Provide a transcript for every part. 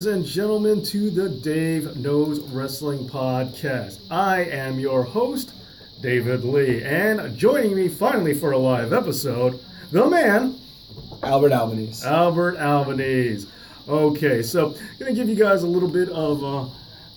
Ladies and gentlemen, to the Dave Knows Wrestling Podcast. I am your host, David Lee, and joining me finally for a live episode, the man, Albert Albanese. Albert Albanese. Okay, so going to give you guys a little bit of,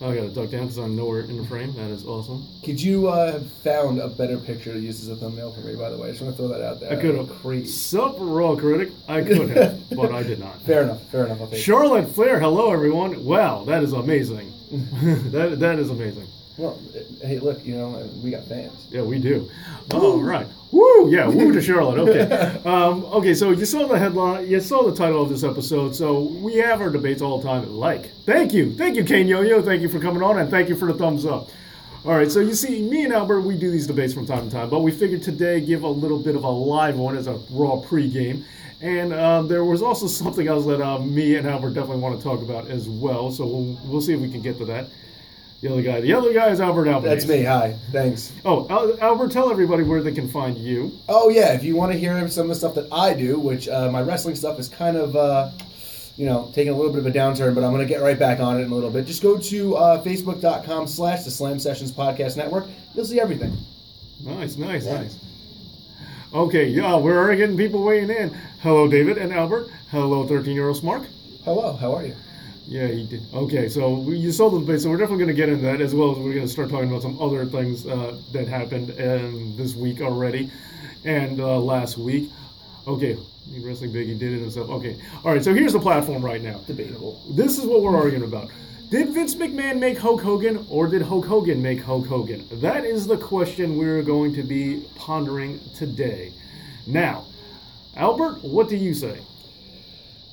I got to duck down because I'm nowhere in the frame. That is awesome. Could you have found a better picture to use as a thumbnail for me, by the way? I just want to throw that out there. I could have. Crazy. Sup, Raw Critic? I could have, but I did not. Fair enough. I'll take Charlotte Flair, hello everyone. Wow, that is amazing. that is amazing. Well, hey, look, we got fans. Yeah, we do. All right. Woo! Yeah, woo to Charlotte. Okay. Okay, so you saw the headline, you saw the title of this episode, so we have our debates all the time. Thank you, Kane Yo-Yo. Thank you for coming on, and thank you for the thumbs up. All right, so you see, me and Albert, we do these debates from time to time, but we figured today give a little bit of a live one as a Raw pregame. And there was also something else that me and Albert definitely want to talk about as well, so we'll see if we can get to that. The other guy is Albert Albanese. That's me. Hi. Thanks. Oh, Albert, tell everybody where they can find you. Oh, yeah. If you want to hear some of the stuff that I do, which my wrestling stuff is kind of, taking a little bit of a downturn, but I'm going to get right back on it in a little bit. Just go to facebook.com/the Slam Sessions Podcast Network. You'll see everything. Nice. Okay, yeah, we're already getting people weighing in. Hello, David and Albert. Hello, 13-year-old Smark. Hello. How are you? Yeah, he did. Okay, so you saw the debate, so we're definitely going to get into that, as well as we're going to start talking about some other things that happened this week already and last week. Okay, Wrestling Biggie did it himself. Okay, all right, so here's the platform right now. Debatable. This is what we're arguing about. Did Vince McMahon make Hulk Hogan, or did Hulk Hogan make Hulk Hogan? That is the question we're going to be pondering today. Now, Albert, what do you say?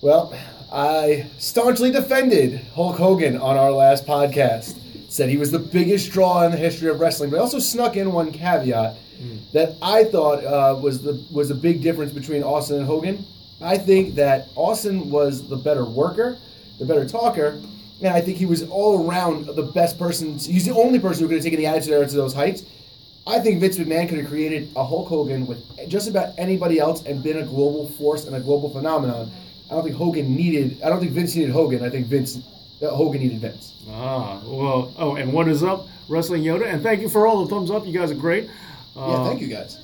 Well, I staunchly defended Hulk Hogan on our last podcast. Said he was the biggest draw in the history of wrestling, but I also snuck in one caveat that I thought was the big difference between Austin and Hogan. I think that Austin was the better worker, the better talker, and I think he was all around the best person. He's the only person who could have taken the Attitude Era to those heights. I think Vince McMahon could have created a Hulk Hogan with just about anybody else and been a global force and a global phenomenon. I don't think Vince needed Hogan. I think Hogan needed Vince. And what is up, Wrestling Yoda? And thank you for all the thumbs up. You guys are great. Thank you guys.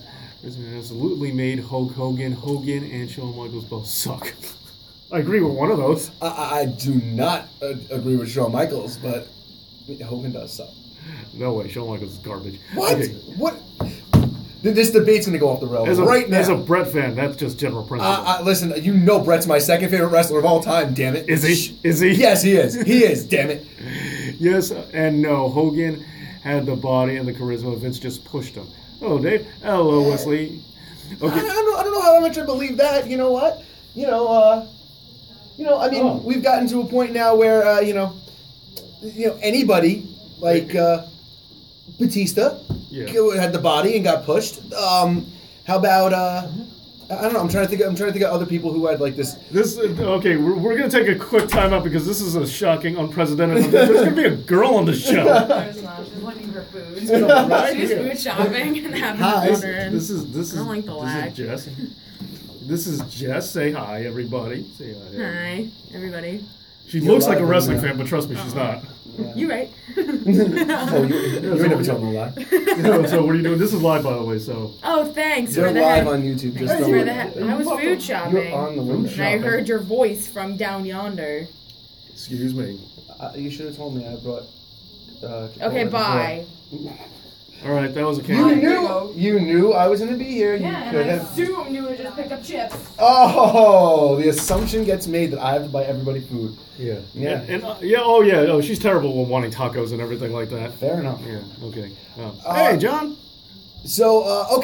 This man absolutely made Hulk Hogan. Hogan and Shawn Michaels both suck. I agree with one of those. I do not agree with Shawn Michaels, but Hogan does suck. No way, Shawn Michaels is garbage. What? Okay. What? This debate's going to go off the rails right now. As a Brett fan, that's just general principle. Listen, Brett's my second favorite wrestler of all time, damn it. Is he? Yes, he is. He is, damn it. Yes, and no, Hogan had the body and the charisma. Vince just pushed him. Hello, Dave. Hello, Wesley. Okay. I don't know how much I believe that. You know what? We've gotten to a point now where, anybody like Batista had the body and got pushed. How about I don't know. I'm trying to think of other people who had like this. Okay. We're gonna take a quick time out because this is a shocking, unprecedented. There's gonna be a girl on the show. There's not. She's looking for food. She's food shopping and having dinner. This is like the lag. Jess. This is Jess. Say hi, everybody. Say hi. Hi, everybody. She looks like a wrestling fan, but trust me, she's not. Yeah. You're right. You never told me a lie. So what are you doing? This is live, by the way. So. Oh, thanks. You're live on YouTube. I was food shopping. You're on the window. And I heard your voice from down yonder. Excuse me. You should have told me I brought. Okay, bye. All right, that was a camera. You knew I was going to be here. Yeah, and I assumed you would just pick up chips. Oh, the assumption gets made that I have to buy everybody food. Yeah. Yeah. Oh, she's terrible with wanting tacos and everything like that. Fair enough. Yeah. Okay. Hey, John. So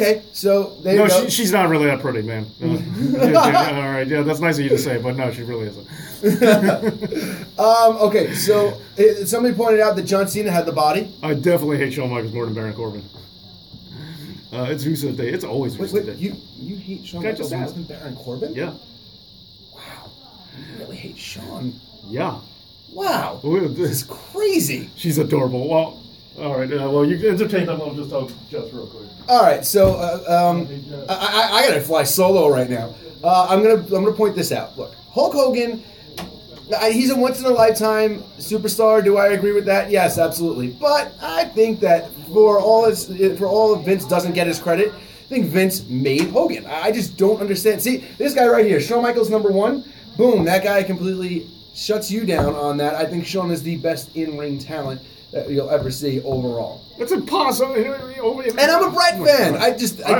there you go. She's not really that pretty, man. All right. Yeah, that's nice of you to say, but no, she really isn't. Okay, so somebody pointed out that John Cena had the body. I definitely hate Shawn Michaels more than Baron Corbin. It's Rusev Day. It's always Rusev Day. You hate Shawn Michaels more than Baron Corbin? Yeah. Wow. You really hate Shawn. Yeah. Wow. This is crazy. She's adorable. Well, all right. You can entertain them. I'll just talk just real quick. All right. So I gotta fly solo right now. I'm gonna point this out. Look, Hulk Hogan He's a once-in-a-lifetime superstar. Do I agree with that? Yes, absolutely. But I think that for all Vince doesn't get his credit, I think Vince made Hogan. I just don't understand. See, this guy right here, Shawn Michaels #1, boom, that guy completely shuts you down on that. I think Shawn is the best in-ring talent that you'll ever see overall. That's impossible. And I'm a Bret fan. I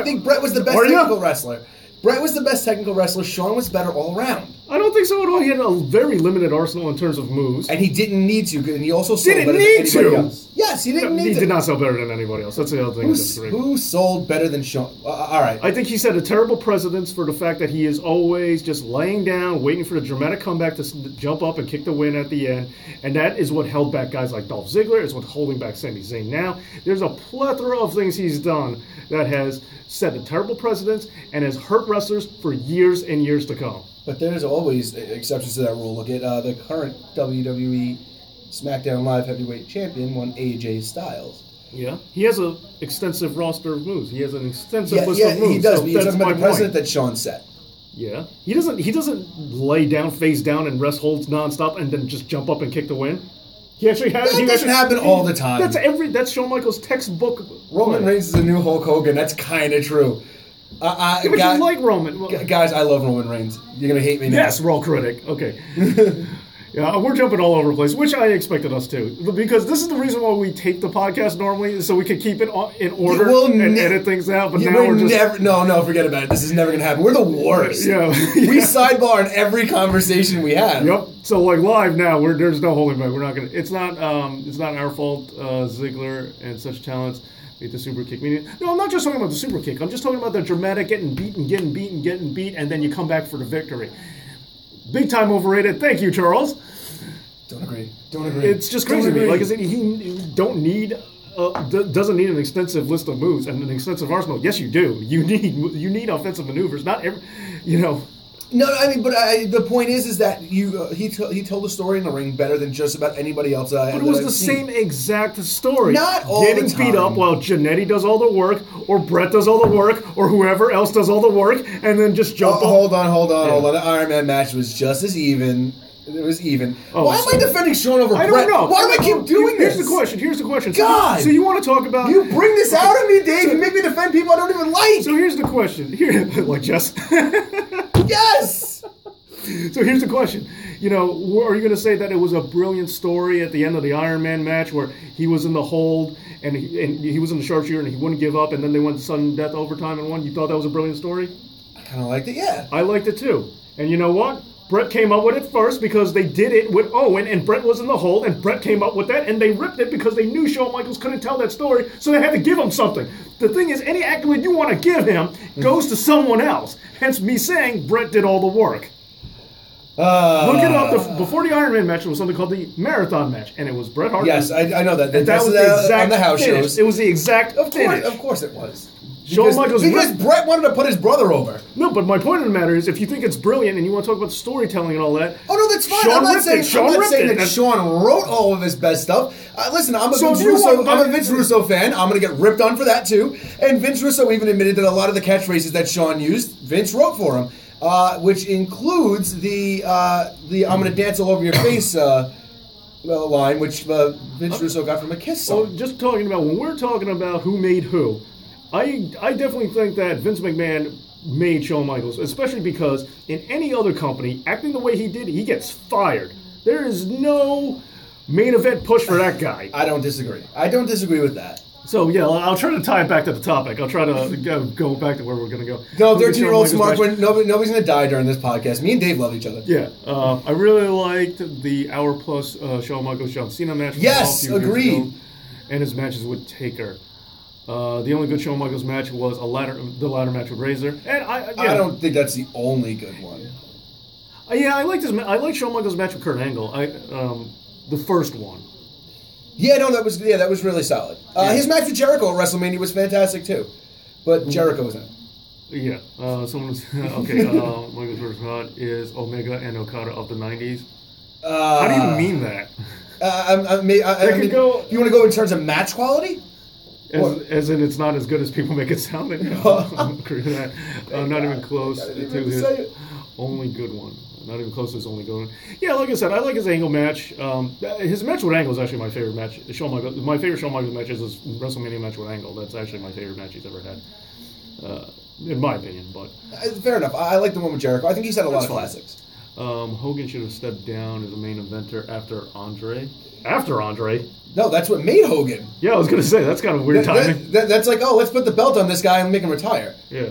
think Bret was the best technical wrestler. Bret was the best technical wrestler. Shawn was better all around. I don't think so at all. He had a very limited arsenal in terms of moves. And he didn't need to. And he also sold better than anybody else. Yes, he didn't need to. He did not sell better than anybody else. That's the other thing. Who sold better than Shawn? All right. I think he set a terrible precedence for the fact that he is always just laying down, waiting for the dramatic comeback to jump up and kick the win at the end. And that is what held back guys like Dolph Ziggler. It's what's holding back Sami Zayn now. There's a plethora of things he's done that has set a terrible precedence and has hurt wrestlers for years and years to come. But there's always exceptions to that rule. Look at the current WWE SmackDown Live Heavyweight Champion, one AJ Styles. Yeah, he has an extensive roster of moves. He has an extensive list of moves. Yeah, he does. So but you're talking about the precedent that Shawn set. Yeah, he doesn't lay down, face down, and rest holds nonstop, and then just jump up and kick the win. He actually has. That doesn't happen all the time. That's Shawn Michaels' textbook. Roman Reigns is the new Hulk Hogan. That's kind of true. But you like Roman. Guys, I love Roman Reigns. You're going to hate me now. Yes, raw critic. Okay. Yeah, we're jumping all over the place, which I expected us to. Because this is the reason why we tape the podcast normally, so we can keep it in order and edit things out. But now we're just... No, forget about it. This is never going to happen. We're the worst. Yeah. We sidebar in every conversation we have. Yep. So, like, live now, there's no holding back. We're not going to... It's not our fault, Ziggler and such talents. The super kick. No, I'm not just talking about the super kick. I'm just talking about the dramatic getting beat, and then you come back for the victory. Big time overrated. Thank you, Charles. Don't agree. It's just crazy to me. Like I said, he doesn't need an extensive list of moves and an extensive arsenal. Yes, you do. You need offensive maneuvers. Not every, No, I mean, but the point is that he told the story in the ring better than just about anybody else. But it was the same exact story. Not all Getting the time. beat up while Jannetty does all the work, or Bret does all the work, or whoever else does all the work, and then just jump up. Hold on. The Iron Man match was just as even. It was even. Why am I defending Shawn over Bret? I don't know. Why do I keep doing this? Here's the question. God! So you want to talk about... You bring this out of me, Dave. You make me defend people I don't even like. So here's the question. Like Jess? Yes! So here's the question. Are you going to say that it was a brilliant story at the end of the Iron Man match where he was in the hold and he was in the sharpshooter and he wouldn't give up and then they went to sudden death overtime and won? You thought that was a brilliant story? I kind of liked it, yeah. I liked it too. And you know what? Bret came up with it first because they did it with Owen and Bret was in the hold and Bret came up with that and they ripped it because they knew Shawn Michaels couldn't tell that story, so they had to give him something. The thing is, any accolade you want to give him goes to someone else. Hence me saying Bret did all the work. Look it up. Before the Iron Man match, there was something called the Marathon match, and it was Bret Hart. Yes, I know that. And that was the exact on the house finish. shows. It was the exact finish. Of course it was. Because Bret wanted to put his brother over. No, but my point of the matter is, if you think it's brilliant and you want to talk about the storytelling and all that... Oh, no, that's fine. I'm not saying that Shawn wrote all of his best stuff. Listen, I'm a Vince Russo fan. I'm going to get ripped on for that, too. And Vince Russo even admitted that a lot of the catchphrases that Shawn used, Vince wrote for him, which includes the I'm going to dance all over your face line, which Vince Russo got from a Kiss song. So just talking about, when we're talking about who made who, I definitely think that Vince McMahon made Shawn Michaels, especially because in any other company, acting the way he did, he gets fired. There is no main event push for that guy. I don't disagree. I don't disagree with that. So, yeah, I'll try to tie it back to the topic. I'll try to go back to where we're going to go. No, 13-year-old smart when nobody's going to die during this podcast. Me and Dave love each other. Yeah. I really liked the hour-plus Shawn Michaels-John Cena match. Yes, agreed. And his matches with Taker. The only good Shawn Michaels match was the ladder match with Razor, and I don't think that's the only good one. I liked Shawn Michaels' match with Kurt Angle. The first one. Yeah, no, that was really solid. His match with Jericho at WrestleMania was fantastic too, but Jericho was in it. Yeah, someone's okay. Michaels versus Hot is Omega and Okada of the '90s. How do you mean that? You want to go in terms of match quality? As in, it's not as good as people make it sound. I agree with that. Not even close to his only good one. Not even close to his only going. Yeah, like I said, I like his Angle match. His match with Angle is actually my favorite match. My favorite Shawn Michaels match is his WrestleMania match with Angle. That's actually my favorite match he's ever had, in my opinion. But fair enough. I like the one with Jericho. I think he's had a lot of classics. Hogan should have stepped down as a main eventer after Andre. After Andre? No, that's what made Hogan. Yeah, I was going to say, that's kind of weird timing. That's like, oh, let's put the belt on this guy and make him retire. Yeah.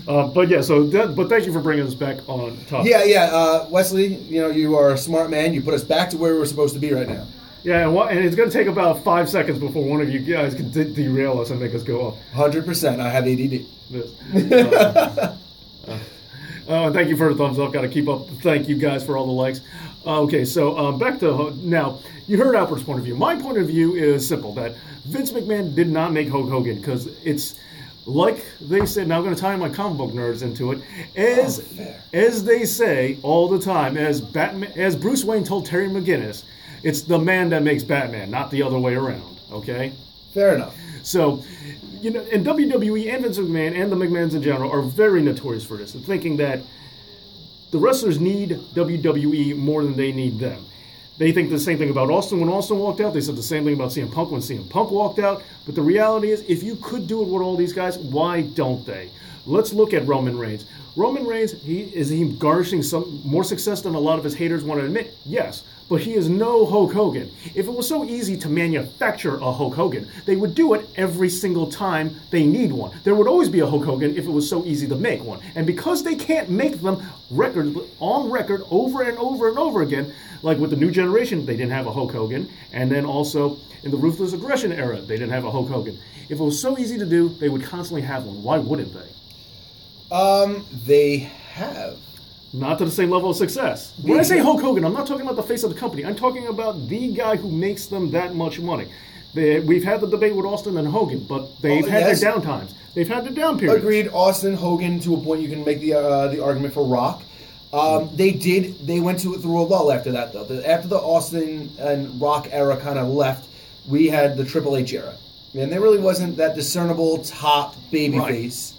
But thank you for bringing us back on top. Yeah. Wesley, you are a smart man. You put us back to where we were supposed to be right now. Yeah, and it's going to take about 5 seconds before one of you guys can derail us and make us go up. 100%. I have ADD. Yes. And thank you for the thumbs up. Got to keep up. Thank you guys for all the likes. Okay, so back to now. You heard Albert's point of view. My point of view is simple: that Vince McMahon did not make Hulk Hogan because it's like they said. Now I'm going to tie my comic book nerds into it. As they say all the time, as Bruce Wayne told Terry McGinnis, it's the man that makes Batman, not the other way around. Okay. Fair enough. So, and WWE and Vince McMahon and the McMahons in general are very notorious for this, thinking that the wrestlers need WWE more than they need them. They think the same thing about Austin when Austin walked out. They said the same thing about CM Punk when CM Punk walked out. But the reality is, if you could do it with all these guys, why don't they? Let's look at Roman Reigns. Roman Reigns, is he garnishing some more success than a lot of his haters want to admit? Yes. But he is no Hulk Hogan. If it was so easy to manufacture a Hulk Hogan, they would do it every single time they need one. There would always be a Hulk Hogan if it was so easy to make one. And because they can't make them on record over and over and over again, like with the new generation, they didn't have a Hulk Hogan. And then also in the Ruthless Aggression era, they didn't have a Hulk Hogan. If it was so easy to do, they would constantly have one. Why wouldn't they? They have. Not to the same level of success. When I say Hulk Hogan, I'm not talking about the face of the company. I'm talking about the guy who makes them that much money. We've had the debate with Austin and Hogan, but they've had their down times. They've had their down periods. Agreed. Austin, Hogan, to a point you can make the argument for Rock. They went through a lull after that, though. After the Austin and Rock era kind of left, we had the Triple H era. And there really wasn't that discernible top babyface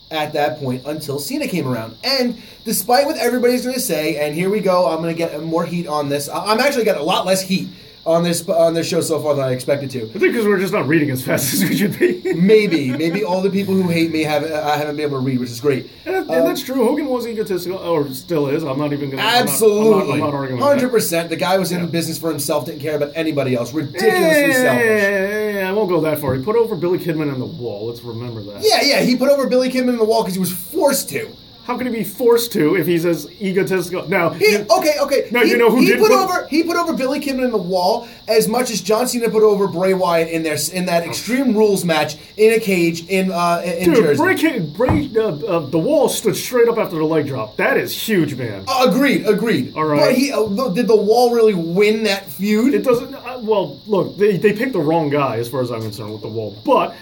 at that point until Cena came around. And despite what everybody's going to say, and here we go, I'm going to get more heat on this. I'm actually got a lot less heat on this show so far than I expected to. I think because we're just not reading as fast as we should be. Maybe all the people who hate me haven't been able to read, which is great. And that's true. Hogan was egotistical, or still is. I'm not even going to. Absolutely, I'm not arguing 100%. The guy was in the business for himself, didn't care about anybody else. Ridiculously selfish. I won't go that far. He put over Billy Kidman on the wall. Let's remember that. Yeah. He put over Billy Kidman on the wall because he was forced to. How can he be forced to if he's as egotistical? Now, okay. Now you know who he put over Billy Kidman in the wall as much as John Cena put over Bray Wyatt in that Extreme Rules match in a cage in Jersey. The wall stood straight up after the leg drop. That is huge, man. Agreed. All right. But did the wall really win that feud? It doesn't. Well, look, they picked the wrong guy as far as I'm concerned with the wall. I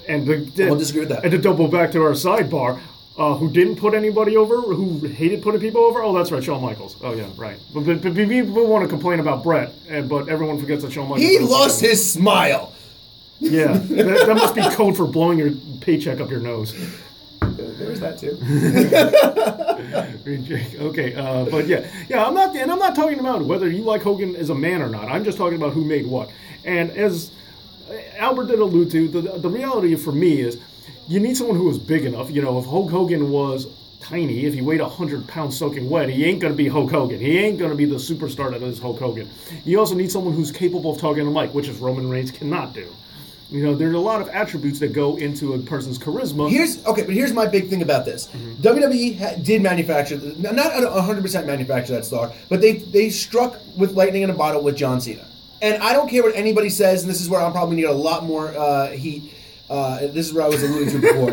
won't disagree with that. And to double back to our sidebar. Who didn't put anybody over, who hated putting people over? Oh, that's right, Shawn Michaels. Oh, yeah, right. But people want to complain about Brett, but everyone forgets that Shawn Michaels... He lost his smile. Yeah, that must be code for blowing your paycheck up your nose. There's that, too. Okay, but yeah, I'm not talking about whether you like Hogan as a man or not. I'm just talking about who made what. And as Albert did allude to, the reality for me is... You need someone who is big enough. If Hulk Hogan was tiny, if he weighed 100 pounds soaking wet, he ain't going to be Hulk Hogan. He ain't going to be the superstar that is Hulk Hogan. You also need someone who's capable of talking to Mike, which is Roman Reigns cannot do. There's a lot of attributes that go into a person's charisma. But here's my big thing about this. Mm-hmm. WWE did manufacture, not 100% manufacture that star, but they struck with lightning in a bottle with John Cena. And I don't care what anybody says, and this is where I'll probably need a lot more heat. This is where I was alluding to before.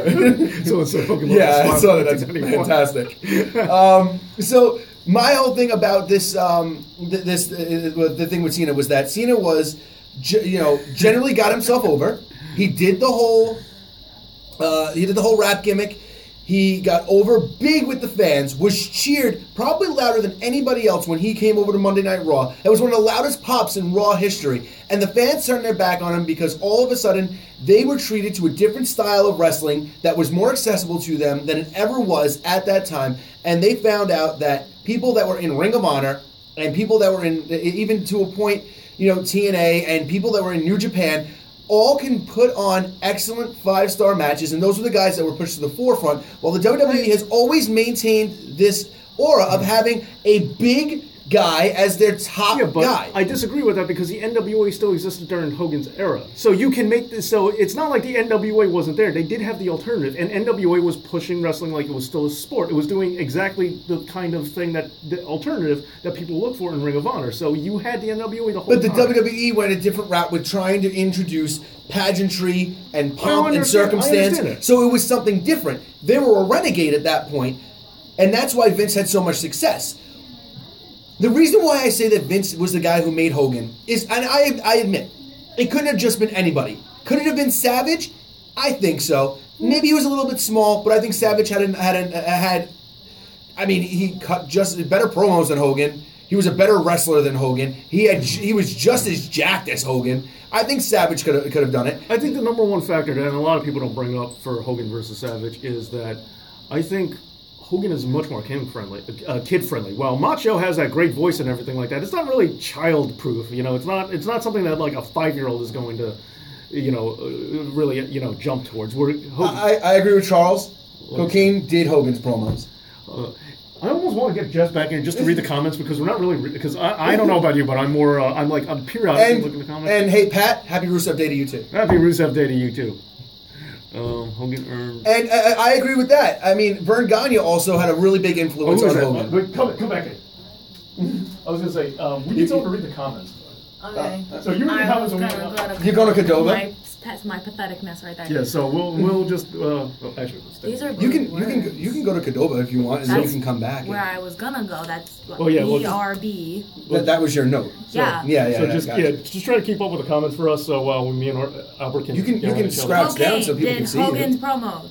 so Hogan. Yeah, I saw that. That's fantastic. So my whole thing about this, the thing with Cena was that Cena was, generally got himself over. He did the whole rap gimmick. He got over big with the fans, was cheered probably louder than anybody else when he came over to Monday Night Raw. It was one of the loudest pops in Raw history. And the fans turned their back on him because all of a sudden they were treated to a different style of wrestling that was more accessible to them than it ever was at that time. And they found out that people that were in Ring of Honor and people that were in, even to a point, TNA and people that were in New Japan, all can put on excellent 5-star matches, and those were the guys that were pushed to the forefront, while the WWE has always maintained this aura of having a big guy as their top guy. I disagree with that because the NWA still existed during Hogan's era. So you can make this, so it's not like the NWA wasn't there. They did have the alternative, and NWA was pushing wrestling like it was still a sport. It was doing exactly the kind of thing the alternative that people look for in Ring of Honor. So you had the NWA the whole time. But the WWE went a different route with trying to introduce pageantry and pomp and circumstance. So it was something different. They were a renegade at that point, and that's why Vince had so much success. The reason why I say that Vince was the guy who made Hogan is, and I admit, it couldn't have just been anybody. Could it have been Savage? I think so. Maybe he was a little bit small, but I think Savage he cut just better promos than Hogan. He was a better wrestler than Hogan. He was just as jacked as Hogan. I think Savage could have done it. I think the number one factor that a lot of people don't bring up for Hogan versus Savage is that I think Hogan is much more kid-friendly. While Macho has that great voice and everything like that, it's not really child-proof. It's not something that like a 5-year-old is going to, really, jump towards. I agree with Charles. Cocaine did Hogan's promos. I almost want to get Jeff back in just to read the comments because we're not really because I don't know about you, but I'm more I'm periodically looking at the comments. And hey, Pat, happy Rusev Day to you too. Happy Rusev Day to you too. Hogan earned. And I agree with that. I mean, Vern Gagne also had a really big influence on Hogan. Wait, come back in. I was going to say, we need someone to read the comments. Okay. So you read the comments. You're going to Cadova? That's my patheticness right there. Yeah. So we'll just actually. These are you can go to Cadova if you want, and then you can come back. Where I was gonna go. That's BRB. That was your note. So, yeah. So just try to keep up with the comments for us. So while me and Albert can you can scratch down so people can see Hogan's promos.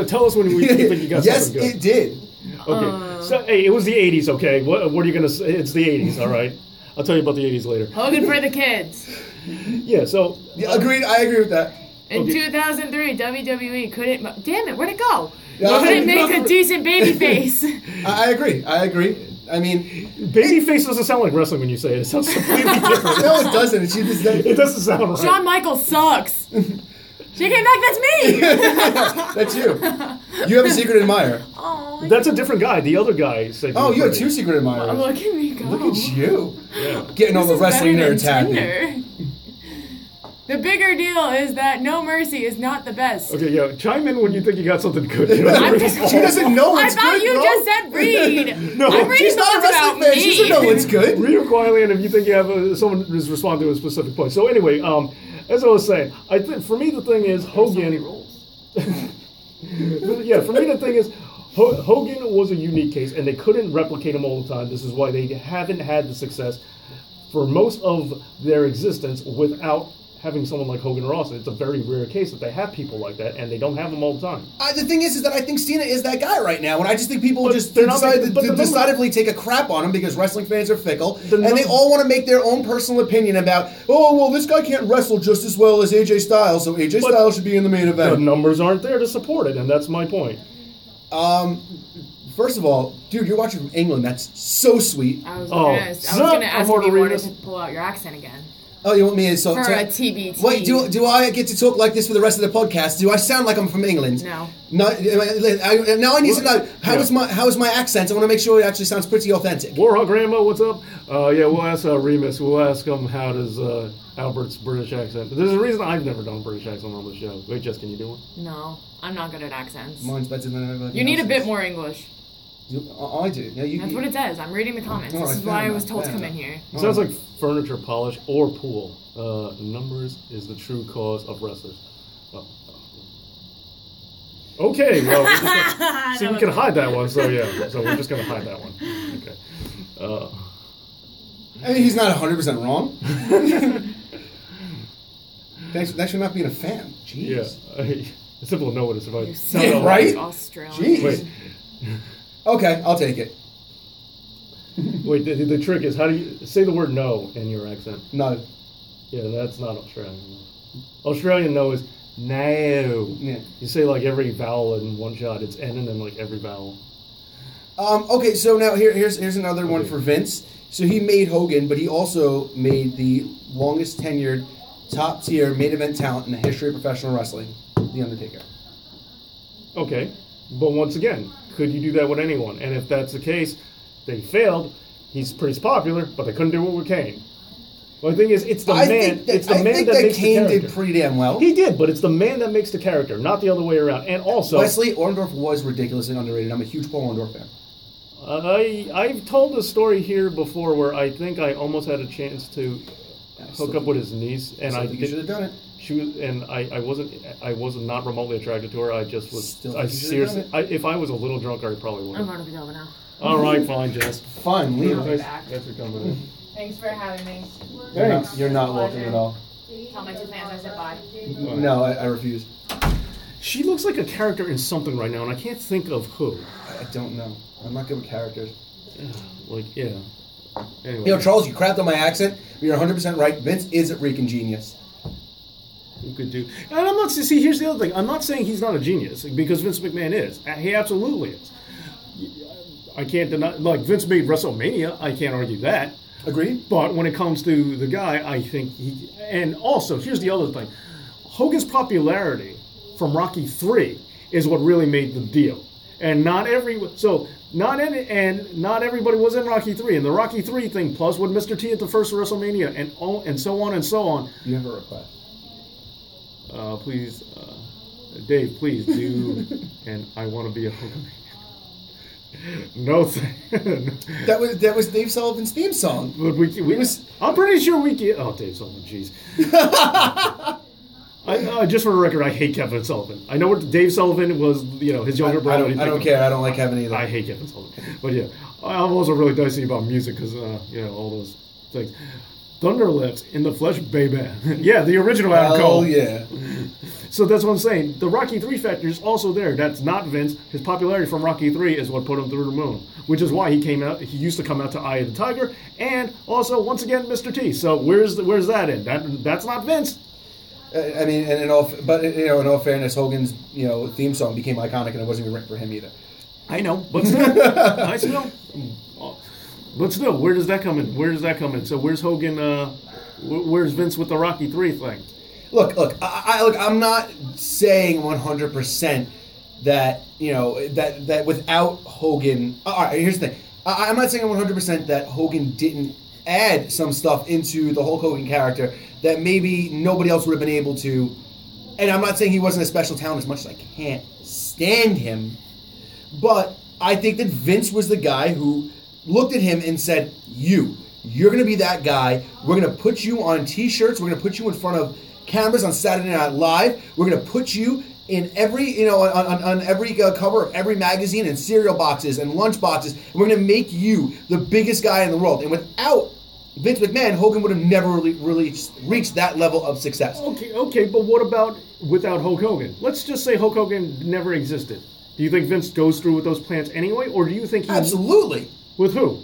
Tell us when you think you got yes, something good. Yes, it did. Okay. So hey, it was the '80s. Okay. What are you gonna say? It's the '80s. All right. I'll tell you about the '80s later. Hogan for the kids. Yeah. So. Agreed. I agree with that. In 2003, WWE couldn't. Damn it, where'd it go? Couldn't make a decent baby face. I agree. I mean, babyface doesn't sound like wrestling when you say it. It sounds completely different. No, it doesn't. It doesn't sound right. Shawn Michaels sucks. She came back. That's me. That's you. You have a secret admirer. Oh. That's a different guy. The other guy said. Oh, you have 2 secret admirers. Oh, look at me go. Look at you. Yeah. Getting all the wrestling nerds happy. The bigger deal is that No Mercy is not the best. Okay, yeah, chime in when you think you got something good. She doesn't know it's good, I thought you just said read. No, I'm she's not a wrestling fan. She doesn't know it's good. Read it quietly, and if you think you have someone who's responding to a specific point. So anyway, as I was saying, I think for me the thing is Hogan. Yeah, for me the thing is Hogan was a unique case, and they couldn't replicate him all the time. This is why they haven't had the success for most of their existence without having someone like Hogan or Austin. It's a very rare case that they have people like that, and they don't have them all the time. The thing is that I think Cena is that guy right now, and I just think people decidedly take a crap on him because wrestling fans are fickle, and they all want to make their own personal opinion about, oh, well, this guy can't wrestle just as well as AJ Styles, so AJ Styles should be in the main event. The numbers aren't there to support it, and that's my point. First of all, dude, you're watching from England. That's so sweet. I was going to ask if you wanted to pull out your accent again. Oh, you want me to talk? For a TBT. Wait, do I get to talk like this for the rest of the podcast? Do I sound like I'm from England? No. Now I need to know how is my accent? I want to make sure it actually sounds pretty authentic. Warhawk Rambo, what's up? Yeah, we'll ask Remus. We'll ask him how does Albert's British accent. There's a reason I've never done a British accent on the show. Wait, Jess, can you do one? No, I'm not good at accents. Mine's better than everybody. You need a bit more English. I do. Yeah, That's what it says. I'm reading the comments. This is why I was told to come in here. It sounds like furniture polish or pool. Numbers is the true cause of wrestlers. Okay, well, see, we can hide that one. So yeah, so we're just gonna hide that one. Okay. I mean, he's not 100% wrong. Thanks for not being a fan. Jeez. Yeah, it's simple to know what it's about. Yeah, right? Australian. Jeez. Wait. Okay, I'll take it. Wait, the trick is how do you say the word no in your accent? No. Yeah, that's not Australian. Australian no is no. Yeah. You say like every vowel in one shot. It's N and then like every vowel. Okay, so now here's another one for Vince. So he made Hogan, but he also made the longest tenured, top tier main event talent in the history of professional wrestling, The Undertaker. Okay, but once again, could you do that with anyone? And if that's the case, they failed. He's pretty popular, but they couldn't do it with Kane. Well, the thing is, it's the man. It's the man that makes the character. Kane did pretty damn well. He did, but it's the man that makes the character, not the other way around. And also, Wesley Orndorff was ridiculously underrated. I'm a huge Paul Orndorff fan. I've told the story here before where I think I almost had a chance to hook up with his niece, and I think you should have done it. She was, and I wasn't not remotely attracted to her. I just was. Still I seriously, if I was a little drunker, I probably would. I'm going to be over now. All right, fine, Jess. Fine, leave. Thanks for coming in. Thanks for having me. Thanks. You're not welcome at all. Tell my 2 fans I said bye. No, I refuse. She looks like a character in something right now, and I can't think of who. I don't know. I'm not good with characters. Yeah. Anyway. You know, Charles, you crapped on my accent, but you're 100% right. Vince is a freaking genius. Who could do? And I'm not. See, here's the other thing. I'm not saying he's not a genius, because Vince McMahon is. He absolutely is. I can't deny. Like, Vince made WrestleMania. I can't argue that. Agreed. But when it comes to the guy, I think he. And also, here's the other thing. Hogan's popularity from Rocky III is what really made the deal. And not everybody was in Rocky III. And the Rocky III thing, plus with Mr. T at the first WrestleMania, and so on and so on. You have a request. Please, Dave, please do. And I want to be a Hogan. No thing. That was Dave Sullivan's theme song. But I'm pretty sure we can. Oh, Dave Sullivan, jeez. Just for the record, I hate Kevin Sullivan. I know what Dave Sullivan was, his younger brother. I don't care. I don't like Kevin either. I hate Kevin Sullivan. But yeah, I'm also really dicey about music because, all those things. Thunderlips in the flesh, baby. Yeah, the original Adam Cole. Oh, yeah. So that's what I'm saying. The Rocky III factor is also there. That's not Vince. His popularity from Rocky III is what put him through the moon, which is why he came out. He used to come out to Eye of the Tiger, and also once again Mr. T. So where's that in? That's not Vince. I mean, and in all fairness, Hogan's theme song became iconic, and it wasn't even written for him either. I know, but still, But still, where does that come in? So where's Hogan? Where's Vince with the Rocky III thing? Look. I'm not saying 100% that that without Hogan. All right, here's the thing. I'm not saying 100% that Hogan didn't add some stuff into the Hulk Hogan character that maybe nobody else would have been able to. And I'm not saying he wasn't a special talent as much as I can't stand him. But I think that Vince was the guy who looked at him and said, you're going to be that guy. We're going to put you on T-shirts. We're going to put you in front of cameras on Saturday Night Live. We're going to put you in every, on every cover of every magazine and cereal boxes and lunch boxes. And we're going to make you the biggest guy in the world. And without Vince McMahon, Hogan would have never really reached that level of success. Okay, but what about without Hulk Hogan? Let's just say Hulk Hogan never existed. Do you think Vince goes through with those plans anyway, or do you think he... Absolutely. With who?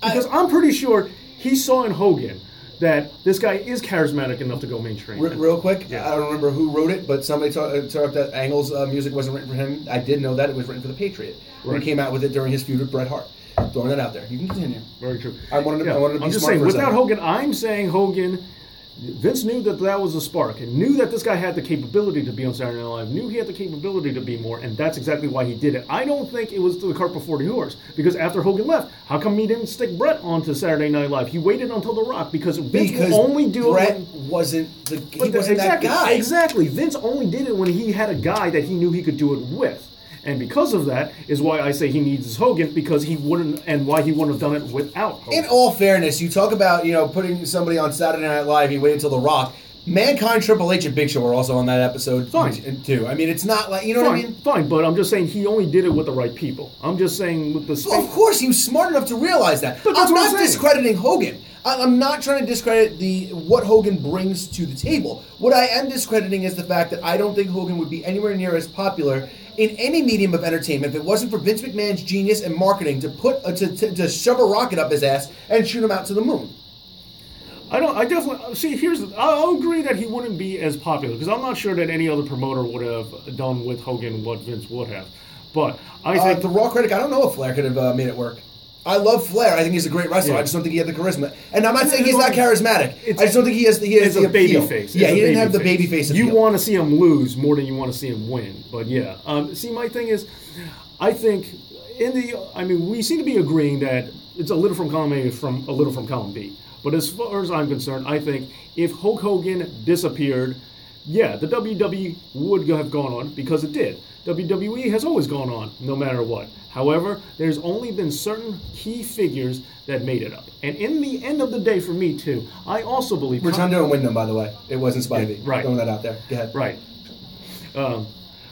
Because I'm pretty sure he saw in Hogan that this guy is charismatic enough to go mainstream. Real quick, yeah. I don't remember who wrote it, but somebody talked that Angle's music wasn't written for him. I did know that. It was written for The Patriot. Right. He came out with it during his feud with Bret Hart. Throwing that out there. You can continue. Very true. I wanted to be I'm just smart saying, for a without second. Hogan, I'm saying Hogan... Vince knew that was a spark, and knew that this guy had the capability to be on Saturday Night Live, knew he had the capability to be more, and that's exactly why he did it. I don't think it was the cart before the horse, because after Hogan left, how come he didn't stick Bret onto Saturday Night Live? He waited until The Rock, because Vince would only do Bret it wasn't that guy. Exactly. Vince only did it when he had a guy that he knew he could do it with. And because of that is why I say he needs Hogan, because he wouldn't, and why he wouldn't have done it without Hogan. In all fairness, you talk about putting somebody on Saturday Night Live. He waited until The Rock. Mankind, Triple H, and Big Show were also on that episode. Fine. Too. I mean, it's not like what I mean. Fine, but I'm just saying he only did it with the right people. I'm just saying with the. Well, of course, he was smart enough to realize that. But I'm not discrediting Hogan. I'm not trying to discredit what Hogan brings to the table. What I am discrediting is the fact that I don't think Hogan would be anywhere near as popular in any medium of entertainment if it wasn't for Vince McMahon's genius and marketing to put to shove a rocket up his ass and shoot him out to the moon. I definitely see. I'll agree that he wouldn't be as popular because I'm not sure that any other promoter would have done with Hogan what Vince would have. But I think the Raw critic, I don't know if Flair could have made it work. I love Flair. I think he's a great wrestler. Yeah. I just don't think he had the charisma. And I'm not saying he's not charismatic. I just don't think he has the it's appeal. a baby face. Yeah, he didn't have the baby face appeal. You want to see him lose more than you want to see him win. But yeah, see, my thing is, I think we seem to be agreeing that it's a little from column A from a little from column B. But as far as I'm concerned, I think if Hulk Hogan disappeared, yeah, the WWE would have gone on because it did. WWE has always gone on, no matter what. However, there's only been certain key figures that made it up. And in the end of the day, for me too, I also believe... Rotunda and Wyndham, by the way. It wasn't Spivey. Yeah, right. Throwing that out there. Go ahead. Right.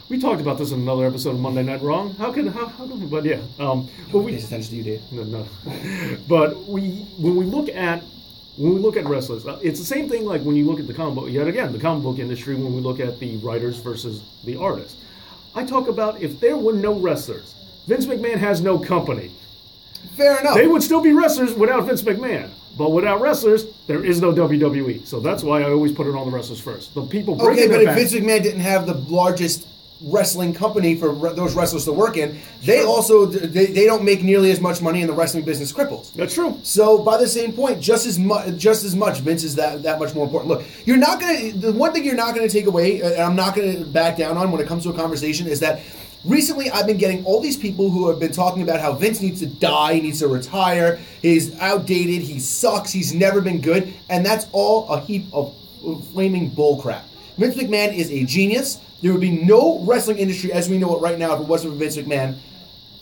We talked about this in another episode of Monday Night Raw. How can but yeah. But we pays attention to you, Dave. No. But when we look at wrestlers, it's the same thing like when you look at the comic book, yet again, the comic book industry, when we look at the writers versus the artists. I talk about if there were no wrestlers, Vince McMahon has no company. Fair enough. They would still be wrestlers without Vince McMahon. But without wrestlers, there is no WWE. So that's why I always put it on the wrestlers first. The people bringing but them if back. Vince McMahon didn't have the largest wrestling company for those wrestlers to work in, they also they don't make nearly as much money, and the wrestling business cripples. That's true. So by the same point, just as much, Vince is that much more important. Look, the one thing you're not gonna take away, and I'm not gonna back down on when it comes to a conversation, is that recently I've been getting all these people who have been talking about how Vince needs to die, he needs to retire, he's outdated, he sucks, he's never been good, and that's all a heap of flaming bullcrap. Vince McMahon is a genius. There would be no wrestling industry as we know it right now if it wasn't for Vince McMahon.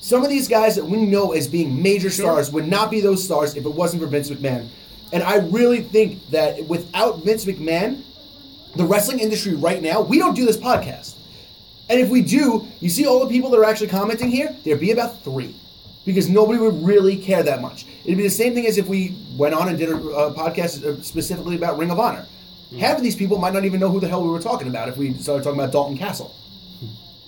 Some of these guys that we know as being major stars would not be those stars if it wasn't for Vince McMahon. And I really think that without Vince McMahon, the wrestling industry right now, we don't do this podcast. And if we do, you see all the people that are actually commenting here, there'd be about 3. Because nobody would really care that much. It'd be the same thing as if we went on and did a podcast specifically about Ring of Honor. Half of these people might not even know who the hell we were talking about if we started talking about Dalton Castle.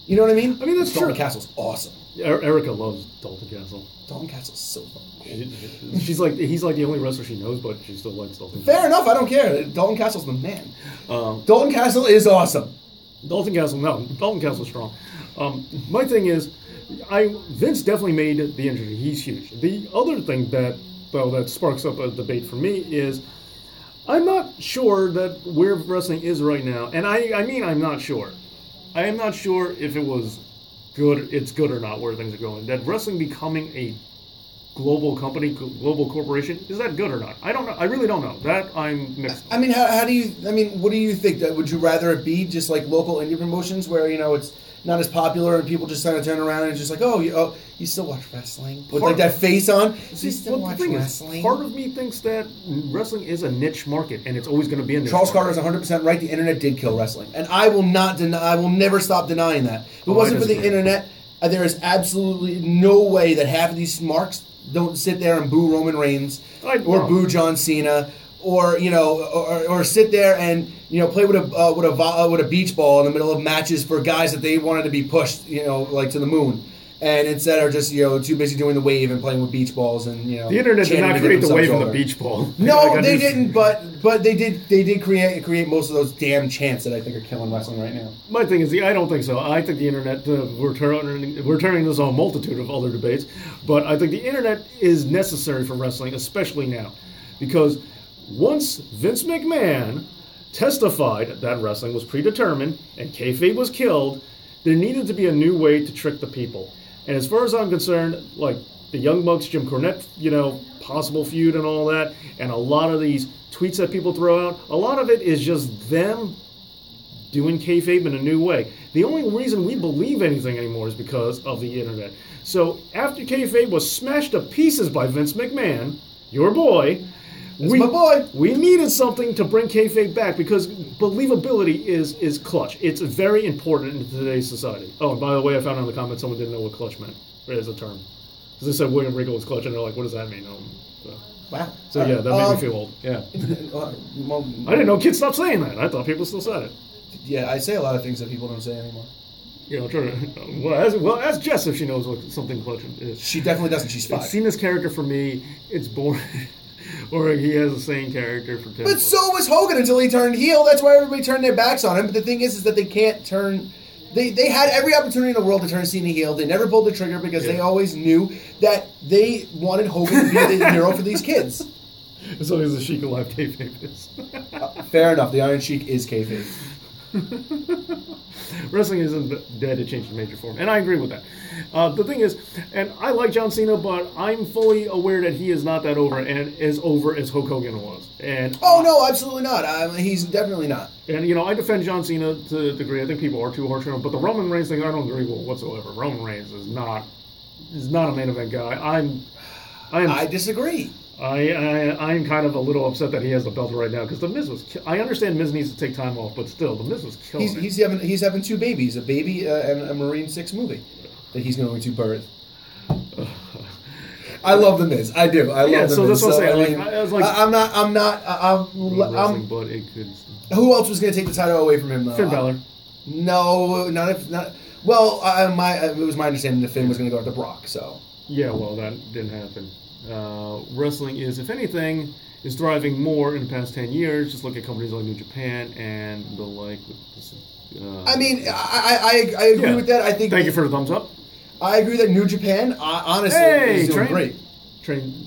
You know what I mean? I mean, that's Dalton true. Castle's awesome. Erica loves Dalton Castle. Dalton Castle's so fucking cool. He's like the only wrestler she knows, but she still likes Dalton Castle. Fair enough, I don't care. Dalton Castle's the man. Dalton Castle is awesome. Dalton Castle's strong. My thing is, Vince definitely made the industry. He's huge. The other thing that sparks up a debate for me is, I'm not sure that where wrestling is right now, and I'm not sure. I am not sure if it was good, it's good or not where things are going. That wrestling becoming a global company, global corporation, is that good or not? I don't know. I really don't know. That I'm mixed. I mean, what do you think? Would you rather it be just like local indie promotions where, it's not as popular and people just kind of turn around and it's just like, you still watch wrestling? With like that face on? You still watch wrestling? Part of me thinks that wrestling is a niche market and it's always going to be a niche Charles market. Carter is 100% right. The internet did kill wrestling. And I will never stop denying that. If it wasn't for the internet, there is absolutely no way that half of these marks don't sit there and boo Roman Reigns or boo John Cena or sit there and play with a beach ball in the middle of matches for guys that they wanted to be pushed like to the moon, and instead are just too busy doing the wave and playing with beach balls and the internet did not create the wave and the beach ball. No, they didn't, but they did create most of those damn chants that I think are killing wrestling right now. My thing is, I don't think so. I think the internet, we're turning this on a multitude of other debates, but I think the internet is necessary for wrestling, especially now, because once Vince McMahon testified that wrestling was predetermined and kayfabe was killed, there needed to be a new way to trick the people. And as far as I'm concerned, like the Young Bucks, Jim Cornette, possible feud and all that, and a lot of these tweets that people throw out, a lot of it is just them doing kayfabe in a new way. The only reason we believe anything anymore is because of the internet. So after kayfabe was smashed to pieces by Vince McMahon, your boy, my boy. We needed something to bring kayfabe back because believability is clutch. It's very important in today's society. Oh, and by the way, I found out in the comments someone didn't know what clutch meant as a term. Because they said William Regal was clutch, and they're like, what does that mean? Wow. So yeah, that made me feel old. Yeah. I didn't know kids stopped saying that. I thought people still said it. Yeah, I say a lot of things that people don't say anymore. I'm trying to. Ask Jess if she knows what something clutch is. She definitely doesn't. She's 5. Cena's character for me, it's boring. Or he has the same character for 10. But so was Hogan until he turned heel. That's why everybody turned their backs on him. But the thing is that they can't turn They had every opportunity in the world to turn Cena heel. They never pulled the trigger because they always knew that they wanted Hogan to be the hero for these kids. As long as the Sheik alive kayfabe is. Fair enough. The Iron Sheik is kayfabe. Wrestling isn't dead, it changed in major form. And I agree with that. The thing is, and I like John Cena, but I'm fully aware that he is not that over and as over as Hulk Hogan was. And oh, no, absolutely not. He's definitely not. And, I defend John Cena to a degree. I think people are too harsh on him. But the Roman Reigns thing, I don't agree with whatsoever. Roman Reigns is not a main event guy. I disagree. I'm kind of a little upset that he has the belt right now because the Miz was. I understand Miz needs to take time off, but still, the Miz was killing it. He's having two babies, a baby and a Marine 6 movie that he's going to birth. I love the Miz. I do. I love the Miz. So that's what I'm saying. I was like, I'm not. But it could. Who else was going to take the title away from him? Finn Balor. No, not. Well, it was my understanding that Finn was going to go with the Brock. So. Yeah, well, that didn't happen. Wrestling is, if anything, is thriving more in the past 10 years. Just look at companies like New Japan and the like. I mean, I agree with that. I think. Thank you for the thumbs up. I agree that New Japan, honestly, is doing great. Train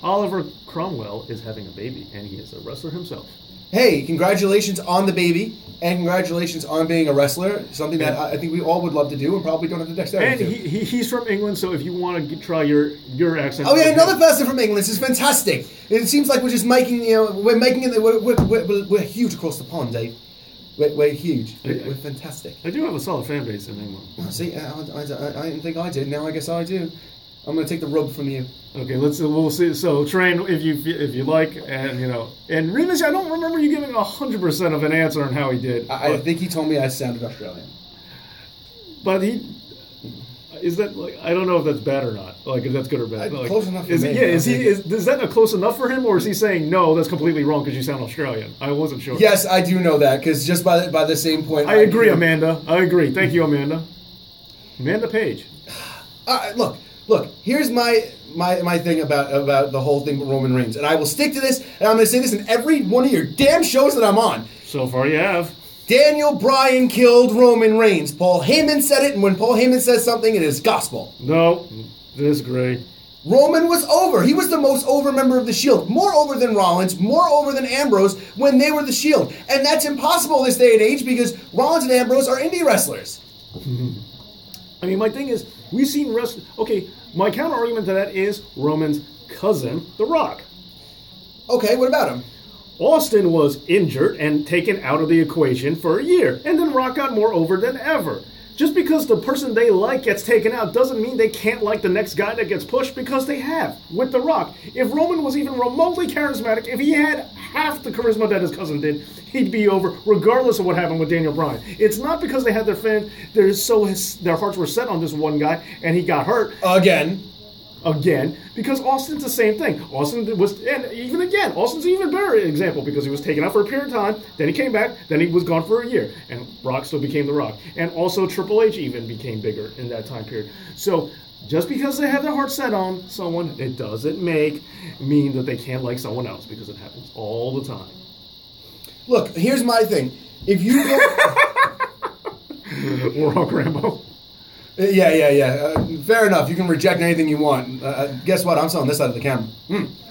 Oliver Cromwell is having a baby, and he is a wrestler himself. Hey, congratulations on the baby, and congratulations on being a wrestler. Something that I think we all would love to do, and probably don't have the dexterity. And he's from England, so if you want to try your accent. Oh yeah, another person from England. This is fantastic. It seems like we're just making, we're making it. We're huge across the pond, Dave. We're huge. We're fantastic. I do have a solid fan base in England. See, I didn't think I did. Now I guess I do. I'm going to take the rub from you. Okay, we'll see. So, Train, if you like, and and Remus, I don't remember you giving 100% of an answer on how he did. I think he told me I sounded Australian. But is that like, I don't know if that's bad or not. Like, if that's good or bad. Like, close enough for me. Yeah, is that a close enough for him, or is he saying no? That's completely wrong because you sound Australian. I wasn't sure. Yes, I do know that because just by the same point. I agree, Amanda. I agree. Thank you, Amanda. Amanda Page. Look. Here's my thing about the whole thing with Roman Reigns, and I will stick to this, and I'm going to say this in every one of your damn shows that I'm on. So far, you have. Daniel Bryan killed Roman Reigns. Paul Heyman said it, and when Paul Heyman says something, it is gospel. No, disagree. Roman was over. He was the most over member of the Shield. More over than Rollins, more over than Ambrose when they were the Shield. And that's impossible this day and age because Rollins and Ambrose are indie wrestlers. I mean, my thing is, we've seen wrestling. Okay, my counter argument to that is Roman's cousin, The Rock. Okay, what about him? Austin was injured and taken out of the equation for a year, and then Rock got more over than ever. Just because the person they like gets taken out doesn't mean they can't like the next guy that gets pushed, because they have, with The Rock. If Roman was even remotely charismatic, if he had half the charisma that his cousin did, he'd be over, regardless of what happened with Daniel Bryan. It's not because they had their fans, their hearts were set on this one guy, and he got hurt. Again, because Austin's the same thing. Austin's an even better example because he was taken out for a period of time, then he came back, then he was gone for a year, and Rock still became The Rock. And also Triple H even became bigger in that time period. So just because they have their heart set on someone, it doesn't mean that they can't like someone else, because it happens all the time. Look, here's my thing. If you go... Or Hulk Rambo. Yeah. Fair enough. You can reject anything you want. Guess what? I'm selling this side of the camera.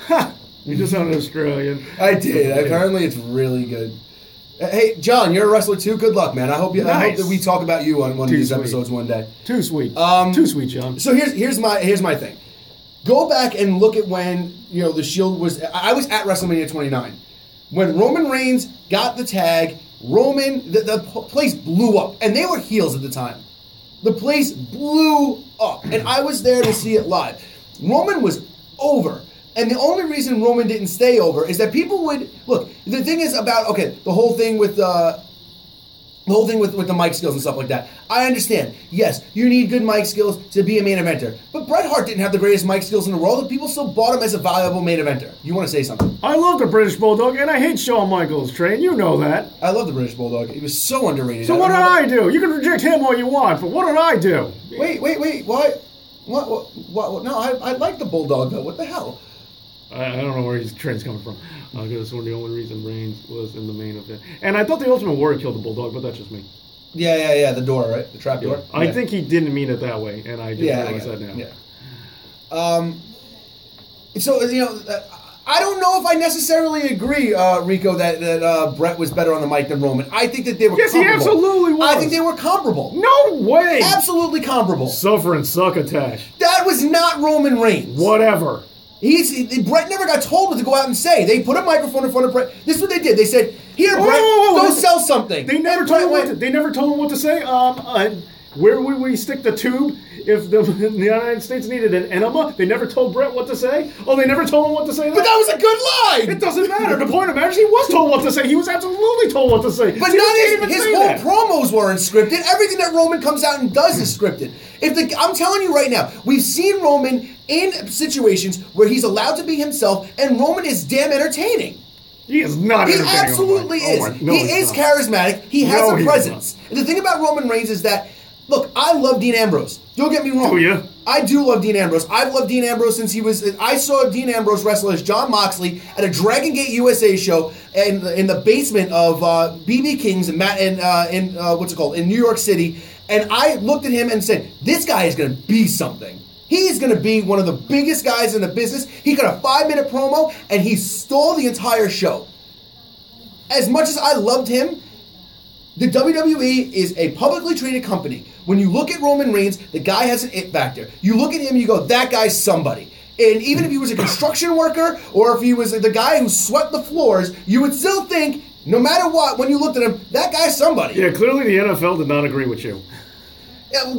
Ha! You just sounded Australian. I did. Apparently, it's really good. Hey, John, you're a wrestler too. Good luck, man. I hope that we talk about you on one of these episodes one day. Too sweet. Too sweet, John. So here's my thing. Go back and look at when the Shield was. I was at WrestleMania 29 when Roman Reigns got the tag. The place blew up, and they were heels at the time. The place blew up, and I was there to see it live. Roman was over, and the only reason Roman didn't stay over is that people would look. The thing is about the whole thing with the mic skills and stuff like that. I understand. Yes, you need good mic skills to be a main eventer, but Bret Hart didn't have the greatest mic skills in the world, and people still bought him as a valuable main eventer. You want to say something? I love the British Bulldog, and I hate Shawn Michaels, Train. You know that. I love the British Bulldog. He was so underrated. So what did I do? You can reject him all you want, but what did I do? Wait. What? No, I like the Bulldog, though. What the hell? I don't know where Train's coming from. Because the only reason Reigns was in the main event. And I thought the Ultimate Warrior killed the Bulldog, but that's just me. Yeah, the door, right? The trap door. I think he didn't mean it that way, and I didn't realize that now. Yeah. So, I don't know if I necessarily agree, Rico, that Brett was better on the mic than Roman. I think that they were comparable. Yes, he absolutely was. I think they were comparable. No way! Absolutely comparable. Suffer and succotash. That was not Roman Reigns. Whatever. Brett never got told what to go out and say. They put a microphone in front of Brett. This is what they did. They said, "Here, Brett, go sell something." They never told him what to say. Where would we stick the tube if the United States needed an enema? They never told Brett what to say. Oh, they never told him what to say. But that was a good line. It doesn't matter. The point of it, he was told what to say. He was absolutely told what to say. But not his whole promos weren't scripted. Everything that Roman comes out and does is scripted. I'm telling you right now, we've seen Roman in situations where he's allowed to be himself, and Roman is damn entertaining. He is not He entertaining. absolutely is. He is charismatic. He has a presence. And the thing about Roman Reigns is that, look, I love Dean Ambrose. Don't get me wrong. Do you? I do love Dean Ambrose. I've loved Dean Ambrose since I saw Dean Ambrose wrestle as Jon Moxley at a Dragon Gate USA show in the basement of BB King's in New York City. And I looked at him and said, this guy is going to be something. He's going to be one of the biggest guys in the business. He got a 5-minute promo, and he stole the entire show. As much as I loved him, the WWE is a publicly traded company. When you look at Roman Reigns, the guy has an it factor. You look at him, you go, that guy's somebody. And even if he was a construction worker, or if he was the guy who swept the floors, you would still think, no matter what, when you looked at him, that guy's somebody. Yeah, clearly the NFL did not agree with you. I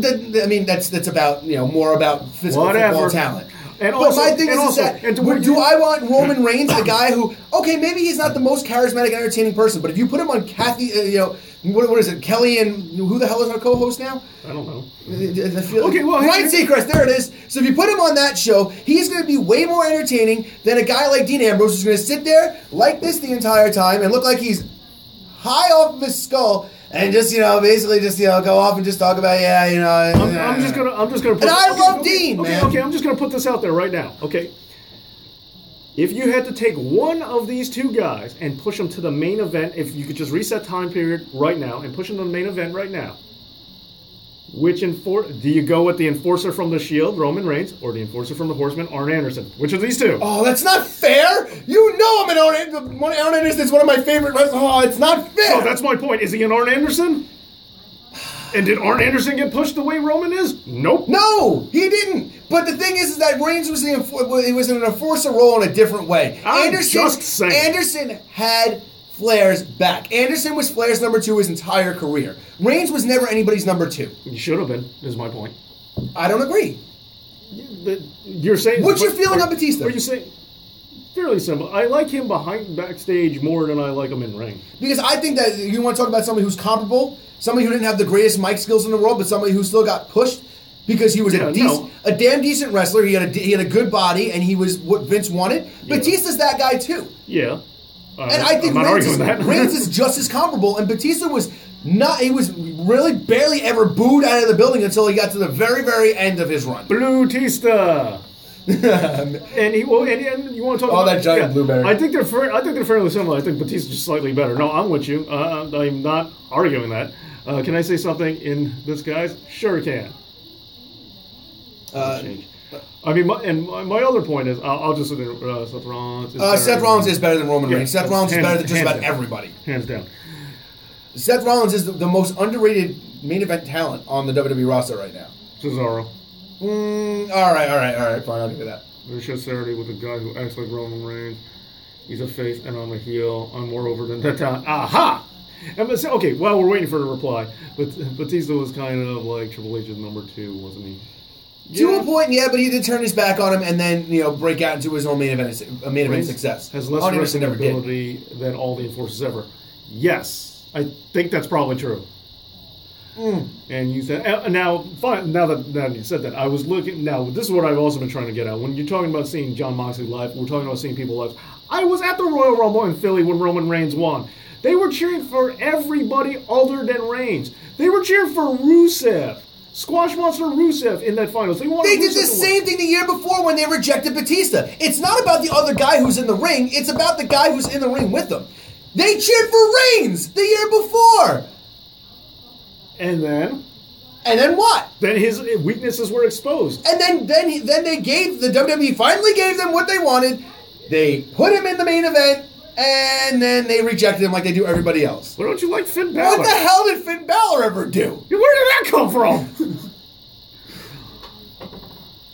mean, that's about more about physical football talent. And but my thing is that do I want Roman Reigns, the guy who, okay, maybe he's not the most charismatic, entertaining person, but if you put him on Kathy, what is it, Kelly and who the hell is our co-host now? I don't know. Ryan Seacrest, there it is. So if you put him on that show, he's going to be way more entertaining than a guy like Dean Ambrose who's going to sit there like this the entire time and look like he's high off of his skull. And just basically go off and just talk about I'm just gonna put. And I love Dean, man. Okay, I'm just gonna put this out there right now. Okay, if you had to take one of these two guys and push them to the main event, if you could just reset time period right now and push them to the main event right now, do you go with the enforcer from the Shield, Roman Reigns, or the enforcer from the Horsemen, Arn Anderson? Which of these two? Oh, that's not fair. I'm an Arn Anderson. Arn Anderson is one of my favorite wrestlers. Oh, it's not fair. So that's my point. Is he an Arn Anderson? And did Arn Anderson get pushed the way Roman is? Nope. No, he didn't. But the thing is that Reigns was in an enforcer role in a different way. Anderson had Flair's back. Anderson was Flair's number 2 his entire career. Reigns was never anybody's number 2. He should have been, is my point. I don't agree. You're saying... What's your feeling on Batista? What are you saying? Fairly simple. I like him backstage more than I like him in ring. Because I think that you want to talk about somebody who's comparable, somebody who didn't have the greatest mic skills in the world, but somebody who still got pushed because he was a damn decent wrestler. He had a good body, and he was what Vince wanted. Yeah. Batista's that guy too. Yeah. And I think Reigns is just as comparable, and Batista was not. He was really barely ever booed out of the building until he got to the very, very end of his run. Batista. and you want to talk about that giant blueberry. I think they're fairly similar. I think Batista's just slightly better. No, I'm with you. I'm not arguing that. Can I say something in this guy's? Sure can. I mean, my other point is, I'll just say Seth Rollins. Seth Rollins is better than Roman Reigns. Seth Rollins is better than just about everybody. Hands down. Seth Rollins is the most underrated main event talent on the WWE roster right now. Cesaro. All right, fine, I'll give you that. There's just Saturday with a guy who acts like Roman Reigns. He's a face and I'm a heel. I'm more over than that talent. Aha! Okay, well, we're waiting for the reply. But Batista was kind of like Triple H's number 2, wasn't he? To a point, yeah, but he did turn his back on him and then break out into his own main event success. Has less wrestling ability than all the enforcers ever. Yes, I think that's probably true. And you said now that you said that, I was looking. Now this is what I've also been trying to get at. When you're talking about seeing Jon Moxley live, we're talking about seeing people live. I was at the Royal Rumble in Philly when Roman Reigns won. They were cheering for everybody other than Reigns. They were cheering for Rusev. Squash Monster Rusev in that finals. They did the same thing the year before when they rejected Batista. It's not about the other guy who's in the ring. It's about the guy who's in the ring with them. They cheered for Reigns the year before. And then? And then what? Then his weaknesses were exposed. And then they gave, the WWE finally gave them what they wanted. They put him in the main event, and then they rejected him like they do everybody else. Why don't you like Finn Balor? What the hell did Finn Balor ever do? Where did that come from?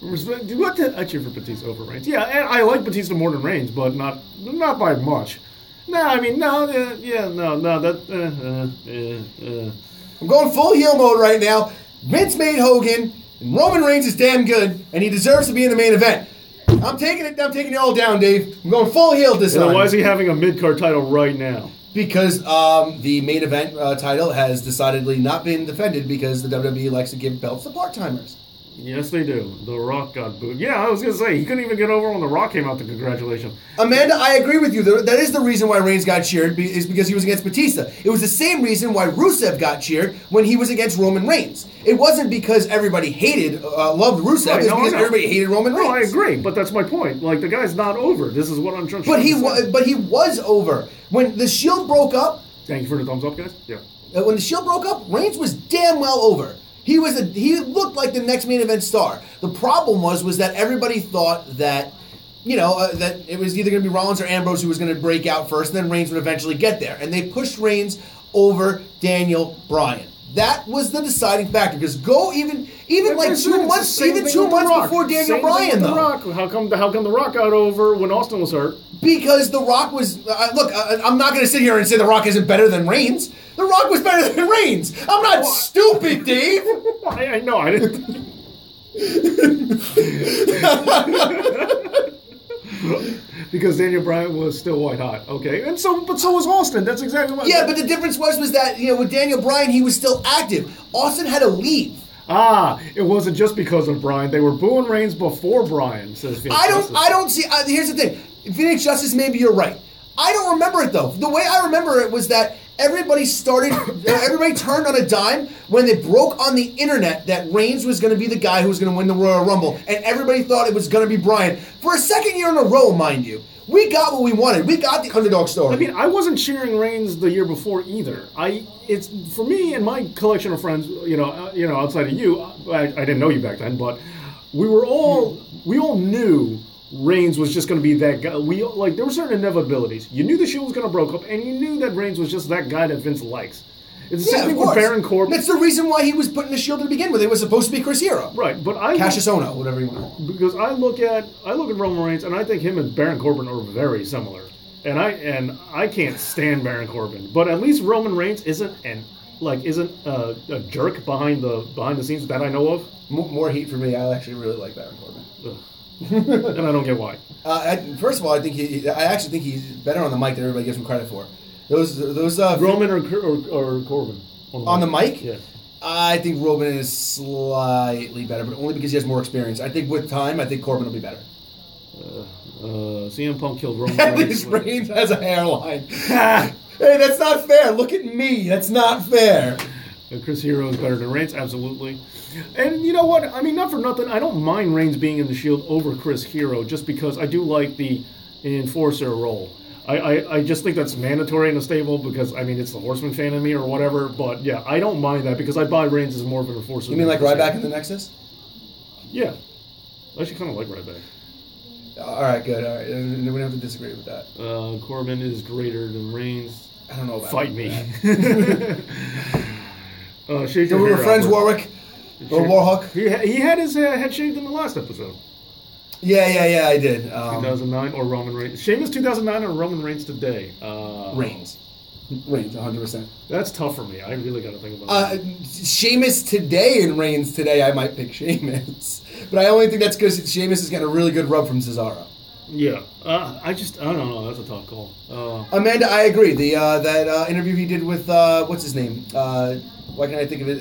I cheer for Batista over Reigns. Yeah, and I like Batista more than Reigns, but not by much. No, I mean, no, I'm going full heel mode right now. Vince made Hogan, and Roman Reigns is damn good, and he deserves to be in the main event. I'm taking it all down, Dave. I'm going full heel this time. Why is he having a mid-card title right now? Because the main event title has decidedly not been defended because the WWE likes to give belts to part-timers. Yes, they do. The Rock got booed. Yeah, I was going to say, he couldn't even get over when The Rock came out to congratulate him. Amanda, I agree with you. That is the reason why Reigns got cheered, is because he was against Batista. It was the same reason why Rusev got cheered when he was against Roman Reigns. It wasn't because everybody loved Rusev. Right, it was because everybody hated Roman Reigns. No, I agree, but that's my point. Like, the guy's not over. This is what I'm trying to say. But he was over. When the Shield broke up... Thank you for the thumbs up, guys. Yeah. When the Shield broke up, Reigns was damn well over. He looked like the next main event star. The problem was that everybody thought that, that it was either going to be Rollins or Ambrose who was going to break out first, and then Reigns would eventually get there. And they pushed Reigns over Daniel Bryan. That was the deciding factor. Because even like 2 months, before Daniel Bryan, though. Rock. How come The Rock got over when Austin was hurt? Because The Rock was... I'm not going to sit here and say The Rock isn't better than Reigns. The Rock was better than Reigns. I'm not stupid, Dave. I know. I didn't... Because Daniel Bryan was still white hot, okay, but so was Austin. That's exactly what. Yeah, but the difference was that with Daniel Bryan he was still active. Austin had to leave. It wasn't just because of Bryan. They were booing Reigns before Bryan. Says Phoenix Justice. I don't see. Here's the thing. Phoenix Justice, maybe you're right. I don't remember it though. The way I remember it was that everybody turned on a dime when they broke on the internet that Reigns was going to be the guy who was going to win the Royal Rumble, and everybody thought it was going to be Bryan. For a second year in a row, mind you, we got what we wanted. We got the underdog story. I mean, I wasn't cheering Reigns the year before either. It's for me and my collection of friends, outside of you. I didn't know you back then, but we all knew Reigns was just going to be that guy. There were certain inevitabilities. You knew the Shield was going to break up, and you knew that Reigns was just that guy that Vince likes. It's the same thing with Baron Corbin. That's the reason why he was put in the Shield to begin with. It was supposed to be Chris Hero. Right, but Cassius Ohno, whatever you want to call him. Because I look at Roman Reigns, and I think him and Baron Corbin are very similar. And I can't stand Baron Corbin, but at least Roman Reigns isn't a jerk behind the scenes that I know of. More heat for me. I actually really like Baron Corbin. And I don't get why. First of all, I actually think he's better on the mic than everybody gives him credit for. Those Roman or Corbin on the mic. Yeah. I think Roman is slightly better, but only because he has more experience. I think with time, Corbin will be better. CM Punk killed Roman Reigns. At least Reigns has a hairline. Hey, that's not fair. Look at me. That's not fair. Chris Hero is better than Reigns, absolutely. And you know what? I mean, not for nothing. I don't mind Reigns being in the Shield over Chris Hero just because I do like the enforcer role. I just think that's mandatory in the stable because, I mean, it's the Horseman fan in me or whatever. But, yeah, I don't mind that because I buy Reigns as more of an enforcer. You mean like Ryback in the Nexus? Yeah. I actually kind of like Ryback. All right, good. All right. We don't have to disagree with that. Corbin is greater than Reigns. I don't know about Fight me. We were friends, Warwick. Or Warhawk. He had his head shaved in the last episode. Yeah, I did. 2009 or Roman Reigns. Sheamus 2009 or Roman Reigns today? Reigns, 100%. That's tough for me. I really got to think about that. Sheamus today and Reigns today, I might pick Sheamus. But I only think that's because Sheamus is getting a really good rub from Cesaro. Yeah. I don't know. That's a tough call. Amanda, I agree. That interview he did with, what's his name? Why can't I think of it?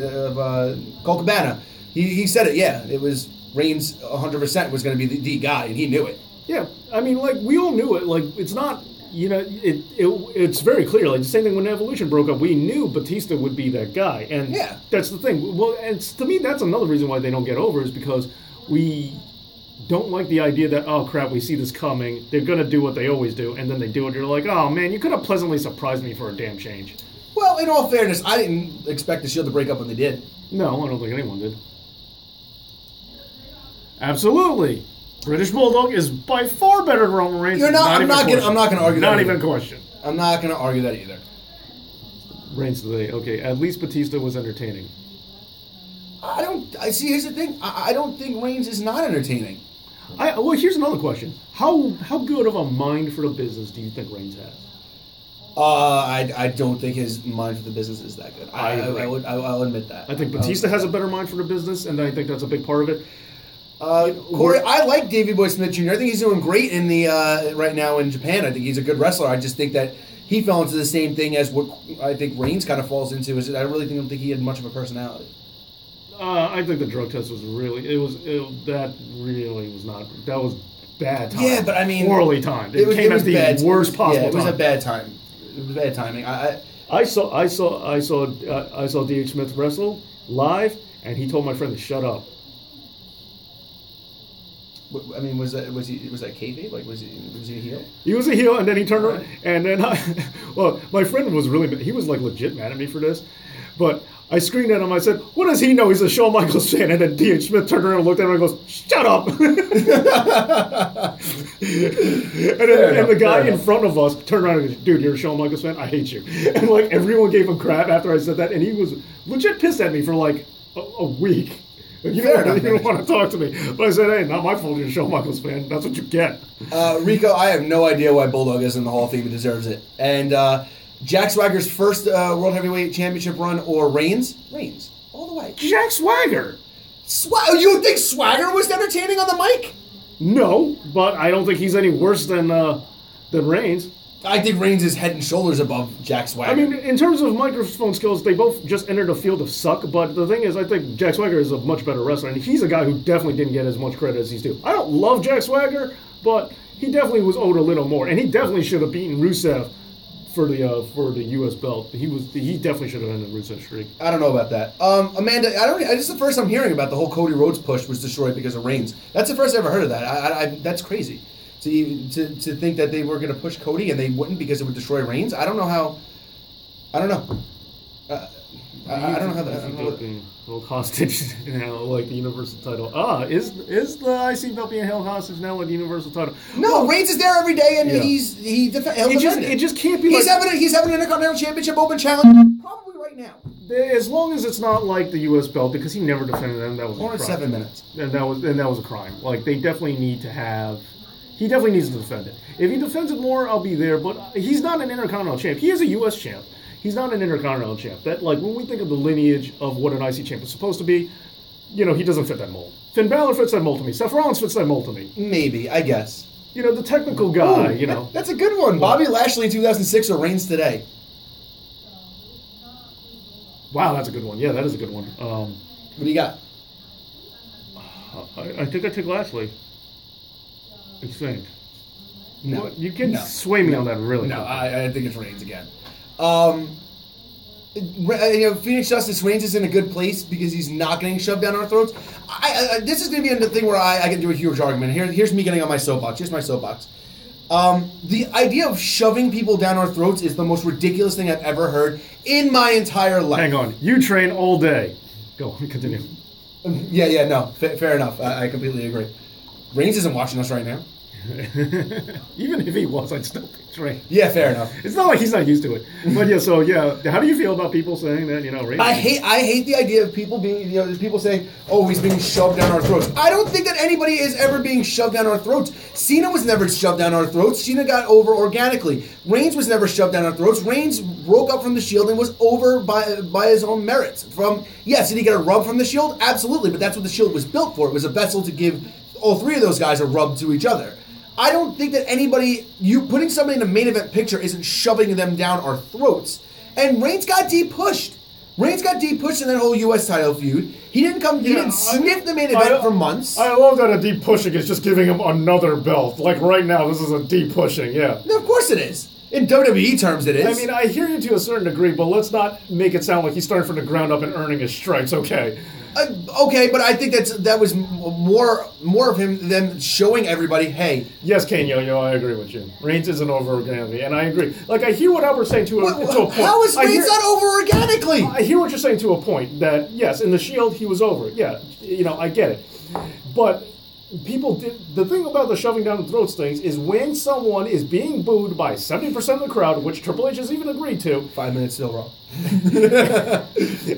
Colt Cabana. He said it, yeah. It was Reigns 100% was going to be the guy, and he knew it. Yeah. I mean, we all knew it. It's not, it's very clear. The same thing when Evolution broke up. We knew Batista would be that guy. And yeah. That's the thing. Well, and to me, that's another reason why they don't get over is because we don't like the idea that, oh, crap, we see this coming. They're going to do what they always do, and then they do it. You're like, oh, man, you could have pleasantly surprised me for a damn change. Well, in all fairness, I didn't expect the Shield to break up when they did. No, I don't think anyone did. Absolutely. British Bulldog is by far better than Roman Reigns. I'm not going to argue that. Not even question. I'm not going to argue that either. Reigns today. Okay, at least Batista was entertaining. I see. Here's the thing. I don't think Reigns is not entertaining. Well, here's another question. How good of a mind for the business do you think Reigns has? I don't think his mind for the business is that good. I'll admit that. I think Batista has a better mind for the business, and I think that's a big part of it. Corey, I like Davey Boy Smith Jr. I think he's doing great in the right now in Japan. I think he's a good wrestler. I just think that he fell into the same thing as what I think Reigns kind of falls into. Is I really don't think he had much of a personality. I think the drug test was really that was bad timing. Yeah, but I mean, poorly timed. It came at the worst possible time. Yeah, it was a bad time. It was bad timing. I saw D.H. Smith wrestle live, and he told my friend to shut up. I mean, was that kayfabe? Like, was he a heel? He was a heel, and then he turned around, and then my friend was he was like legit mad at me for this, but I screamed at him. I said, "What does he know? He's a Shawn Michaels fan." And then D.H. Smith turned around and looked at him and goes, "Shut up!" and the guy in front of us turned around and goes, "Dude, you're a Shawn Michaels fan? I hate you." And like everyone gave him crap after I said that, and he was legit pissed at me for like a week. You didn't want to talk to me. But I said, hey, not my fault you're a Shawn Michaels fan. That's what you get. Rico, I have no idea why Bulldog is in the Hall of Fame. He deserves it. And Jack Swagger's first World Heavyweight Championship run or Reigns? Reigns. All the way. Jack Swagger. You think Swagger was entertaining on the mic? No, but I don't think he's any worse than Reigns. I think Reigns is head and shoulders above Jack Swagger. I mean, in terms of microphone skills, they both just entered a field of suck. But the thing is, I think Jack Swagger is a much better wrestler, and he's a guy who definitely didn't get as much credit as he's due. I don't love Jack Swagger, but he definitely was owed a little more, and he definitely should have beaten Rusev for the U.S. belt. He definitely should have ended Rusev's streak. I don't know about that. Amanda, this is the first I'm hearing about the whole Cody Rhodes push was destroyed because of Reigns. That's the first I ever heard of that. That's crazy. To think that they were going to push Cody and they wouldn't because it would destroy Reigns. I don't know how. I don't know. I don't know how that. Being held hostage now, like the Universal title. Is the IC belt being held hostage now, like the Universal title? No, Reigns is there every day, and he'll defend it. It just can't be. He's having an Intercontinental Championship Open Challenge probably right now. As long as it's not like the U.S. belt, because he never defended them. That was only 7 minutes, and that was a crime. Like they definitely need to have. He definitely needs to defend it. If he defends it more, I'll be there. But he's not an Intercontinental champ. He is a U.S. champ. He's not an Intercontinental champ. That when we think of the lineage of what an IC champ is supposed to be, he doesn't fit that mold. Finn Balor fits that mold to me. Seth Rollins fits that mold to me. Maybe, I guess. The technical guy. That's a good one. Bobby Lashley in 2006 or Reigns today. Wow, that's a good one. Yeah, that is a good one. What do you got? I think I took Lashley. I think. No. Well, you can sway me on that really No, quickly. I think it's Reigns again. Phoenix Justice Reigns is in a good place because he's not getting shoved down our throats. This is going to be the thing where I can do a huge argument. Here's me getting on my soapbox. Here's my soapbox. The idea of shoving people down our throats is the most ridiculous thing I've ever heard in my entire life. Hang on. You train all day. Go, continue. No. Fair enough. I completely agree. Reigns isn't watching us right now. Even if he was, I'd still be trained. Yeah, fair enough. It's not like he's not used to it. But how do you feel about people saying that, Reigns? I hate the idea of people being, there's people saying, oh, he's being shoved down our throats. I don't think that anybody is ever being shoved down our throats. Cena was never shoved down our throats. Cena got over organically. Reigns was never shoved down our throats. Reigns broke up from the Shield and was over by his own merits. Did he get a rub from the Shield? Absolutely, but that's what the Shield was built for. It was a vessel to give all three of those guys a rub to each other. I don't think that putting somebody in a main event picture isn't shoving them down our throats. And Reigns got pushed. Reigns got pushed in that whole U.S. title feud. He didn't sniff the main event for months. I love that a pushing is just giving him another belt. Like right now, this is a pushing, yeah. No, of course it is. In WWE terms, it is. I mean, I hear you to a certain degree, but let's not make it sound like he's starting from the ground up and earning his stripes. Okay. Okay, but I think that was more of them showing everybody, hey. Yes, Kane Yo-Yo, I agree with you. Reigns isn't over organically, and I agree. Like, I hear what Albert's saying to a point. How is Reigns not over organically? I hear what you're saying to a point, that, yes, in the Shield, he was over. Yeah, I get it. But people the thing about the shoving down the throats things is when someone is being booed by 70% of the crowd, which Triple H has even agreed to. 5 minutes still wrong.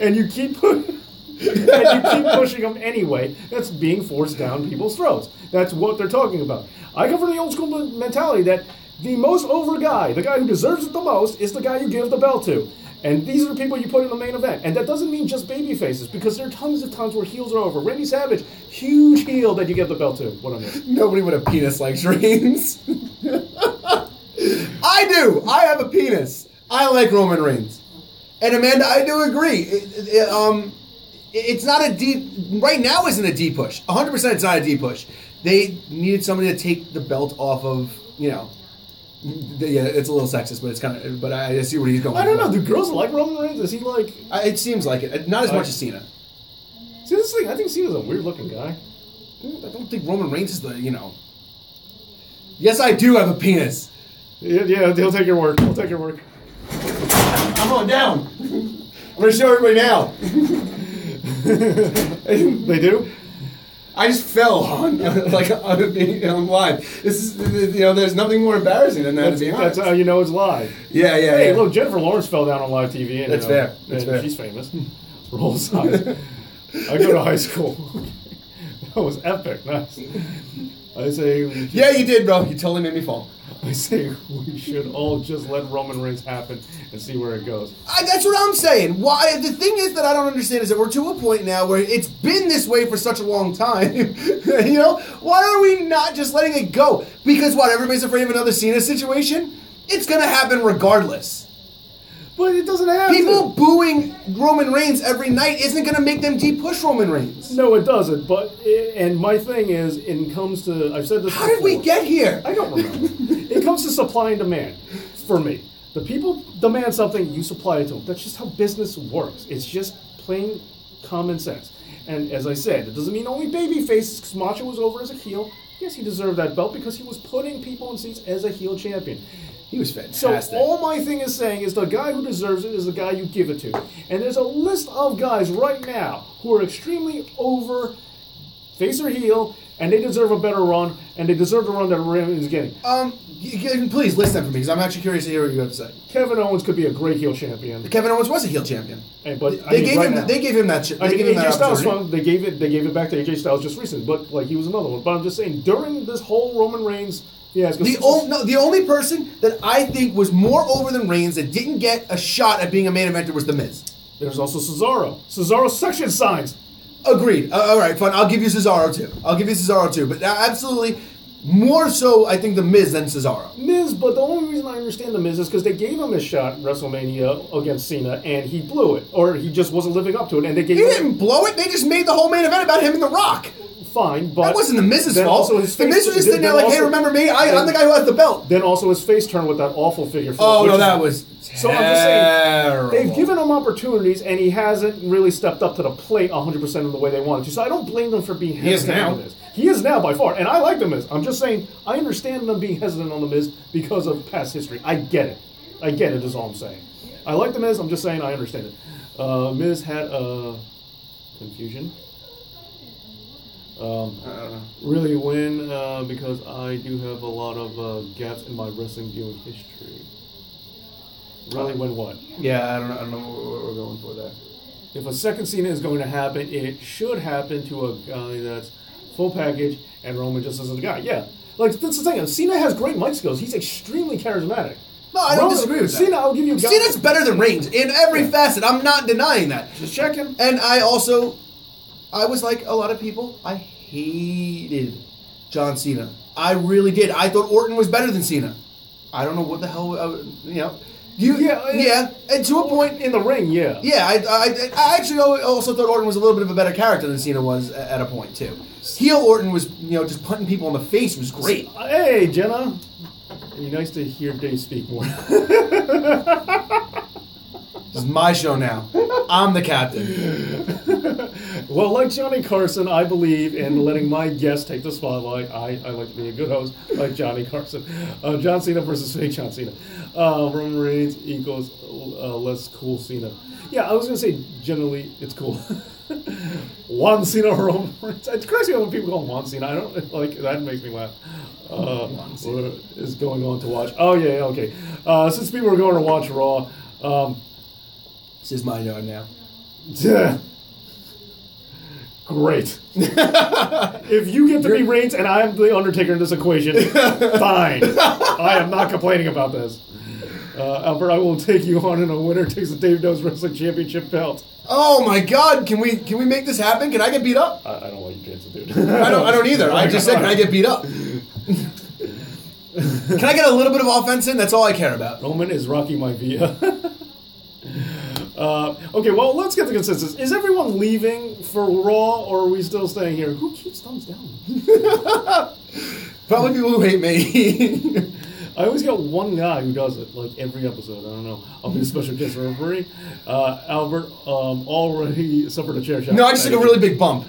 And you keep pushing them anyway. That's being forced down people's throats. That's what they're talking about. I come from the old school mentality that the most over guy, the guy who deserves it the most, is the guy you give the belt to. And these are the people you put in the main event. And that doesn't mean just baby faces, because there are tons of times where heels are over. Randy Savage, huge heel that you give the belt to. What I mean. Nobody with a penis likes Reigns. I do. I have a penis. I like Roman Reigns. And Amanda, I do agree. It's not a deep... Right now isn't a deep push. 100% it's not a deep push. They needed somebody to take the belt off of, Yeah, it's a little sexist, but it's kind of... But I see where he's going. I don't know. Do girls like Roman Reigns? Is he like... It seems like it. Not as much as Cena. See, this thing, I think Cena's a weird-looking guy. I don't think Roman Reigns is the, Yes, I do have a penis. Yeah, he'll take your word. He'll take your word. I'm going down. I'm going to show everybody now. They do? I just fell on live. This is, there's nothing more embarrassing than that, to be honest. That's how you know it's live. Yeah. Hey, look, Jennifer Lawrence fell down on live TV. And, That's fair. That's fair. She's famous. Roll size. I go to high school. That was epic. Nice. I say... Yeah, you did, bro. You totally made me fall. I say we should all just let Roman Reigns happen and see where it goes. That's what I'm saying. Why? The thing is that I don't understand is that we're to a point now where it's been this way for such a long time. Why are we not just letting it go? Because what? Everybody's afraid of another Cena situation? It's going to happen regardless. But it doesn't happen. People booing Roman Reigns every night isn't going to make them depush Roman Reigns. No, it doesn't. And my thing is, it comes to... I've said this How before. did we get here? I don't remember. It comes to supply and demand, for me. The people demand something, you supply it to them. That's just how business works. It's just plain common sense. And as I said, it doesn't mean only babyface, because Macho was over as a heel. Yes, he deserved that belt because he was putting people in seats as a heel champion. He was fantastic. So all my thing is saying is the guy who deserves it is the guy you give it to. And there's a list of guys right now who are extremely over, face or heel, and they deserve a better run, and they deserve the run that Reigns is getting. Please list them for me, because I'm actually curious to hear what you have to say. Kevin Owens could be a great heel champion. Kevin Owens was a heel champion. But they gave him that. They gave him that AJ Styles, they gave it back to AJ Styles just recently, but he was another one. But I'm just saying, during this whole Roman Reigns fiasco, the only person that I think was more over than Reigns that didn't get a shot at being a main eventer was The Miz. There's also Cesaro. Cesaro's section signs. Agreed. All right, fine. I'll give you Cesaro too. But absolutely, more so, I think The Miz than Cesaro. Miz, but the only reason I understand The Miz is because they gave him his shot at WrestleMania against Cena, and he blew it, or he just wasn't living up to it. And they gave. He didn't blow it. They just made the whole main event about him and The Rock. Fine, but that wasn't The Miz's fault. Also his face, The Miz was just sitting there like, "Hey, remember me? I'm the guy who has the belt." Then also his face turned with that awful figure. That was terrible. So I'm just saying, they've given him opportunities, and he hasn't really stepped up to the plate 100% in the way they wanted to. So I don't blame them for being hesitant on this. He is now by far, and I like The Miz. I'm just saying, I understand them being hesitant on The Miz because of past history. I get it. Is all I'm saying. I like The Miz. I'm just saying I understand it. Miz had confusion. Really win because I do have a lot of gaps in my wrestling viewing history. Really win what? Yeah, I don't know what we're going for there. If a second Cena is going to happen, it should happen to a guy that's full package, and Roman just isn't the guy. Yeah. Like, that's the thing. Cena has great mic skills. He's extremely charismatic. No, I don't disagree with that. Cena, I'll give you a guy. Cena's better than Reigns in every facet. I'm not denying that. Just checking. And I was like a lot of people, I hated John Cena. I really did. I thought Orton was better than Cena. I don't know what the hell, Yeah, and to a point in the ring, yeah. Yeah, I actually also thought Orton was a little bit of a better character than Cena was at a point too. Heel Orton was, just punting people in the face was great. Hey, Jenna. It'd be nice to hear Dave speak more. This is my show now. I'm the captain. Well, like Johnny Carson, I believe in letting my guests take the spotlight. I like to be a good host, like Johnny Carson. John Cena versus fake John Cena. Roman Reigns equals less cool Cena. Yeah, I was going to say, generally, it's cool. Juan Cena or Roman Reigns. It's crazy when people call him Juan Cena. I don't like that. Makes me laugh. What is going on to watch? Oh, yeah, okay. Since people are going to watch Raw, this is my yard now. Great. If you get to be Reigns and I'm the Undertaker in this equation, fine. I am not complaining about this. Albert, I will take you on, and a winner takes the Dave Knows Wrestling Championship belt. Oh my God! Can we make this happen? Can I get beat up? I don't like your chances, dude. I don't either. I just said, can I get beat up? Can I get a little bit of offense in? That's all I care about. Roman is Rocky Maivia. Okay, well, let's get the consensus. Is everyone leaving for Raw, or are we still staying here? Who keeps thumbs down? Probably people who hate me. I always got one guy who does it, like every episode. I don't know. I'll be a special guest referee. Albert already suffered a chair shot. No, I just took a really big bump.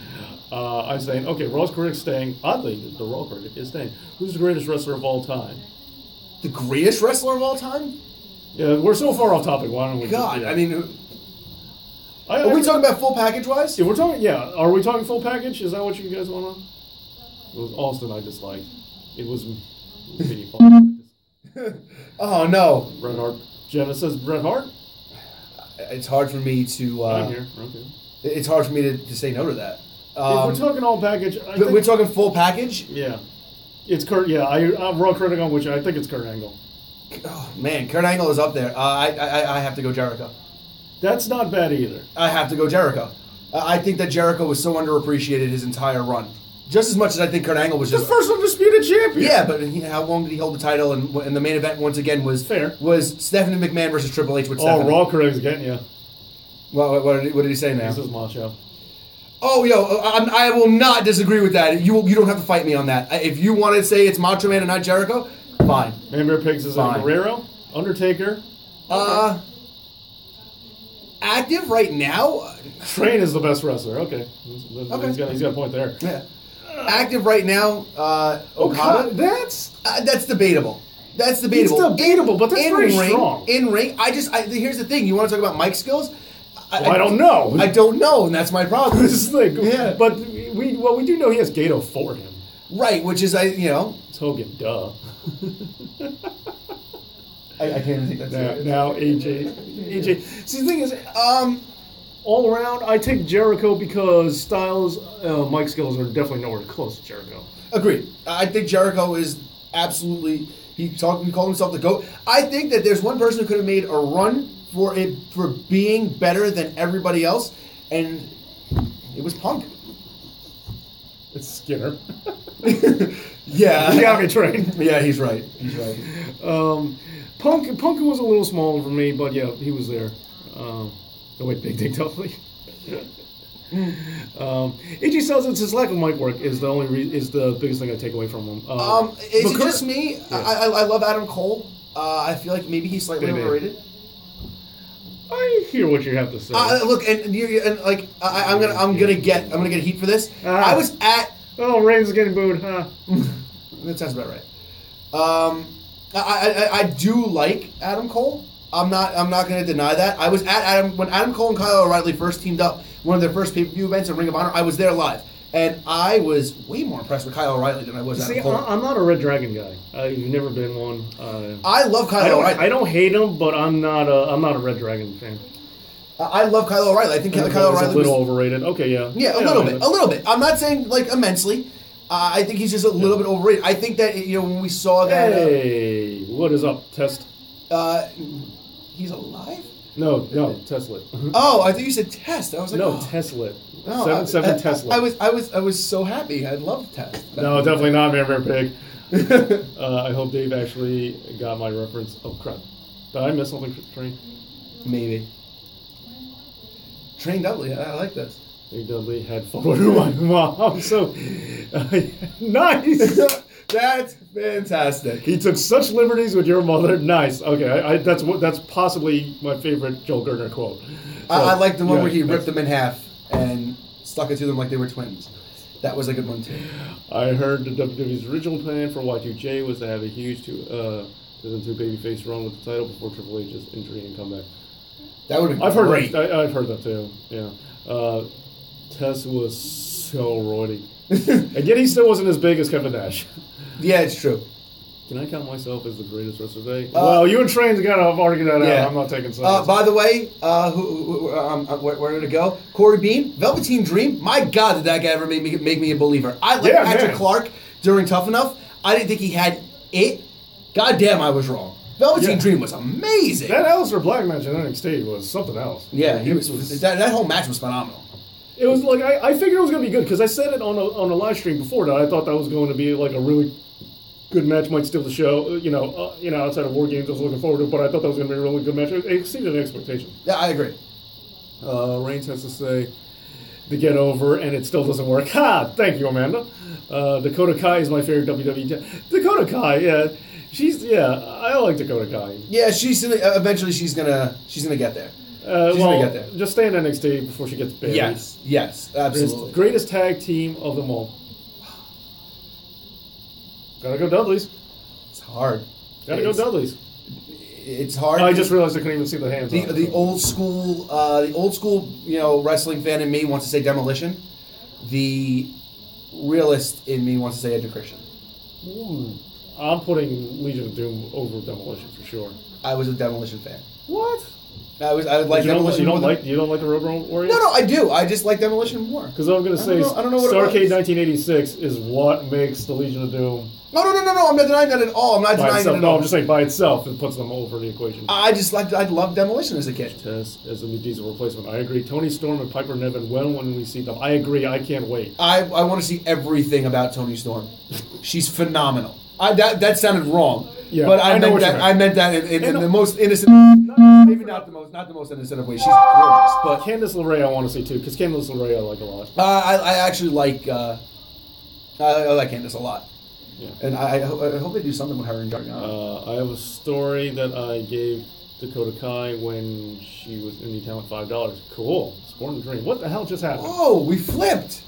I'm saying, okay, Raw's critic staying. Oddly, the Raw critic is staying. Who's the greatest wrestler of all time? The greatest wrestler of all time? Yeah, we're so far off topic. Why don't we? God, yeah. I mean, are we talking about full package wise? Yeah, we're talking. Yeah, are we talking full package? Is that what you guys want to? It was Austin I disliked. It was me. Oh no, Bret Hart. Jenna says Bret Hart. It's hard for me to. I'm here. Okay. It's hard for me to say no to that. If we're talking all package, we're talking full package. Yeah, it's Kurt. Yeah, I'm Raw critic on which I think it's Kurt Angle. Oh man, Kurt Angle is up there. I have to go Jericho. That's not bad either. I have to go Jericho. I think that Jericho was so underappreciated his entire run. Just as much as I think Kurt Angle was the first undisputed champion. Yeah, but how long did he hold the title? And the main event once again was Stephanie McMahon versus Triple H with Stephanie. Raw critic's getting you. Well, what did he say now? This is my show. Oh, I will not disagree with that. You don't have to fight me on that. If you want to say it's Macho Man and not Jericho, fine. Man Bear Pigs is on Guerrero, Undertaker. Active right now. Train is the best wrestler. Okay. He's got a point there. Yeah. Active right now. Okada. That's debatable. That's debatable. It's debatable, but that's very strong. In ring, here's the thing. You want to talk about mic skills? I don't know. I don't know, and that's my problem. This is like, yeah. But we do know he has Gato for him. Right, which is It's Hogan, duh. I can't even think that's it. Now AJ. See, the thing is, all around, I take Jericho because Styles, mic skills are definitely nowhere close to Jericho. Agreed. I think Jericho is absolutely. He called himself the GOAT. I think that there's one person who could have made a run for being better than everybody else, and it was Punk. It's Skinner. Yeah. He got me trained. Yeah, he's right. Punk was a little smaller for me, but yeah, he was there. Wait, Big Dick Dudley. AJ says it's his lack of mic work is the biggest thing I take away from him. Is it just me? Yeah. I love Adam Cole. I feel like maybe he's slightly overrated. I hear what you have to say. Look, I'm gonna get heat for this. I was at. Oh, Reigns is getting booed, huh? That sounds about right. I do like Adam Cole. I'm not going to deny that. I was at when Adam Cole and Kyle O'Reilly first teamed up. One of their first pay-per-view events in Ring of Honor. I was there live, and I was way more impressed with Kyle O'Reilly than I was Adam Cole. I'm not a Red Dragon guy. I've never been one. I love Kyle O'Reilly. I don't hate him, but I'm not a Red Dragon fan. I love Kyle O'Reilly. I think Kyle O'Reilly is a little overrated. Okay, yeah. Yeah, a little bit. I'm not saying like immensely. I think he's just a little bit overrated. I think that when we saw that. Hey, what is up, Test? He's alive? No, Tesla. Oh, I think you said Test. I was like, no, Tesla. No, 7 Tesla. I was so happy. I loved Test. No, definitely not Man Pig. I hope Dave actually got my reference. Oh crap! Did I miss something for Train? Maybe. Train Dudley. I like this. Dave Dudley had fun with my mom. So nice. That's fantastic. He took such liberties with your mother. Nice. Okay, that's possibly my favorite Joel Gertner quote. So, I like the one where he ripped them in half and stuck it to them like they were twins. That was a good one, too. I heard the WWE's original plan for Y2J was to have a huge 2002 babyface run with the title before Triple H's injury and comeback. That would have been I've great. I've heard that, too. Yeah. Tess was so roidy. And yet he still wasn't as big as Kevin Nash. Yeah, it's true. Can I count myself as the greatest wrestler today? Well, you and Train's got to argue that out. I'm not taking sides. By the way, where did it go? Corey Bean, Velveteen Dream. My God, did that guy ever make me a believer? I like Patrick Clark during Tough Enough. I didn't think he had it. God damn, I was wrong. Velveteen Dream was amazing. That Aleister Black match in NXT was something else. Yeah, he was that whole match was phenomenal. It was like I figured it was going to be good because I said it on a live stream before that I thought that was going to be like a really good match, might steal the show. Outside of War Games, I was looking forward to it, but I thought that was going to be a really good match. It exceeded expectations. Yeah, I agree. Reigns has to say the get over, and it still doesn't work. Ha! Thank you, Amanda. Dakota Kai is my favorite WWE. Dakota Kai, yeah. I like Dakota Kai. Yeah, eventually she's gonna get there. She's gonna get there. Just stay in NXT before she gets buried. Yes, absolutely. Greatest tag team of them all. Gotta go Dudleys. It's hard. Gotta go Dudleys. It's hard. I just realized I couldn't even see the hands. The old school, wrestling fan in me wants to say Demolition. The realist in me wants to say Edge and Christian. I'm putting Legion of Doom over Demolition for sure. I was a Demolition fan. What? I would like Demolition. You don't like the Road Warriors? No, I do. I just like Demolition more. Because I'm going to say I don't know what Starrcade 1986 is what makes the Legion of Doom. No. I'm not denying that at all. I'm not denying that at all. No, I'm just saying by itself it puts them over the equation. I loved Demolition as a kid. Tess as a new Diesel replacement. I agree. Tony Storm and Piper Niven when we see them. I agree. I can't wait. I want to see everything about Tony Storm. She's phenomenal. That sounded wrong. Yeah, but I meant that in the most innocent, maybe not the most innocent of ways. She's gorgeous, but Candice LeRae I want to see too, because Candice LeRae I like a lot. I actually like I like Candice a lot. Yeah. And I hope they do something with her and Gargano. I have a story that I gave Dakota Kai when she was Indie Talent $5. Cool, Sport and Dream. What the hell just happened? Oh, we flipped.